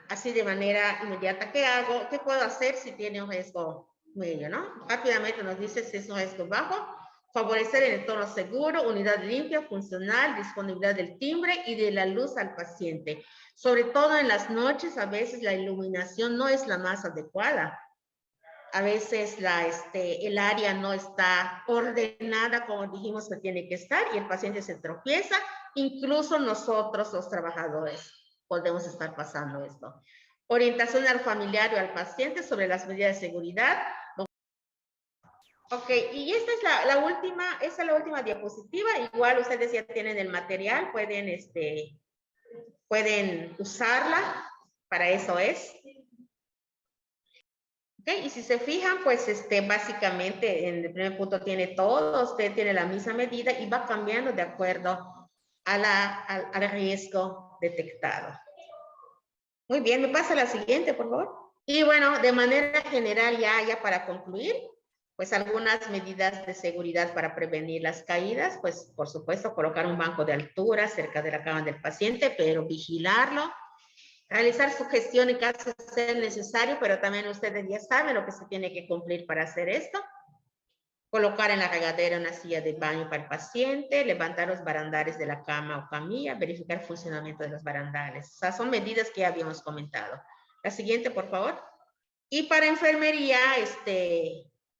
así de manera inmediata qué hago, qué puedo hacer si tiene un riesgo medio, ¿no? Rápidamente nos dice si es un riesgo bajo, favorecer el entorno seguro, unidad limpia, funcional, disponibilidad del timbre y de la luz al paciente. Sobre todo en las noches, a veces la iluminación no es la más adecuada. A veces el área no está ordenada como dijimos que tiene que estar y el paciente se tropieza. Incluso nosotros, los trabajadores, podemos estar pasando esto. Orientación al familiar o al paciente sobre las medidas de seguridad. Ok, y esta es la última diapositiva. Igual ustedes ya tienen el material, pueden usarla, para eso es. Okay, y si se fijan, pues básicamente en el primer punto tiene todo, usted tiene la misma medida y va cambiando de acuerdo al riesgo detectado. Muy bien, me pasa la siguiente, por favor. Y bueno, de manera general, ya para concluir, pues algunas medidas de seguridad para prevenir las caídas, pues por supuesto colocar un banco de altura cerca de la cama del paciente, pero vigilarlo. Realizar su gestión en caso de ser necesario, pero también ustedes ya saben lo que se tiene que cumplir para hacer esto. Colocar en la regadera una silla de baño para el paciente, levantar los barandales de la cama o camilla, verificar el funcionamiento de los barandales. O sea, son medidas que ya habíamos comentado. La siguiente, por favor. Y para enfermería,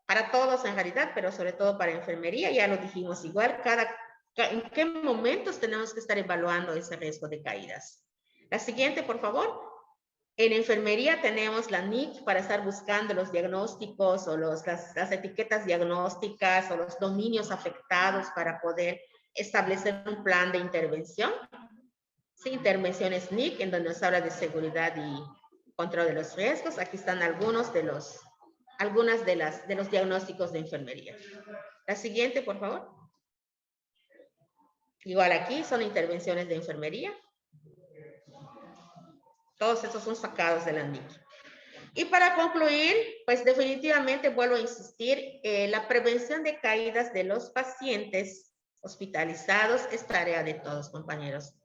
para todos en realidad, pero sobre todo para enfermería, ya lo dijimos igual, en qué momentos tenemos que estar evaluando ese riesgo de caídas. La siguiente, por favor. En enfermería tenemos la NIC para estar buscando los diagnósticos o las etiquetas diagnósticas o los dominios afectados para poder establecer un plan de intervención. Sí, intervenciones NIC, en donde nos habla de seguridad y control de los riesgos. Aquí están algunos de los diagnósticos de enfermería. La siguiente, por favor. Igual aquí son intervenciones de enfermería. Todos estos son sacados de la NIC. Y para concluir, pues definitivamente vuelvo a insistir, la prevención de caídas de los pacientes hospitalizados es tarea de todos, compañeros.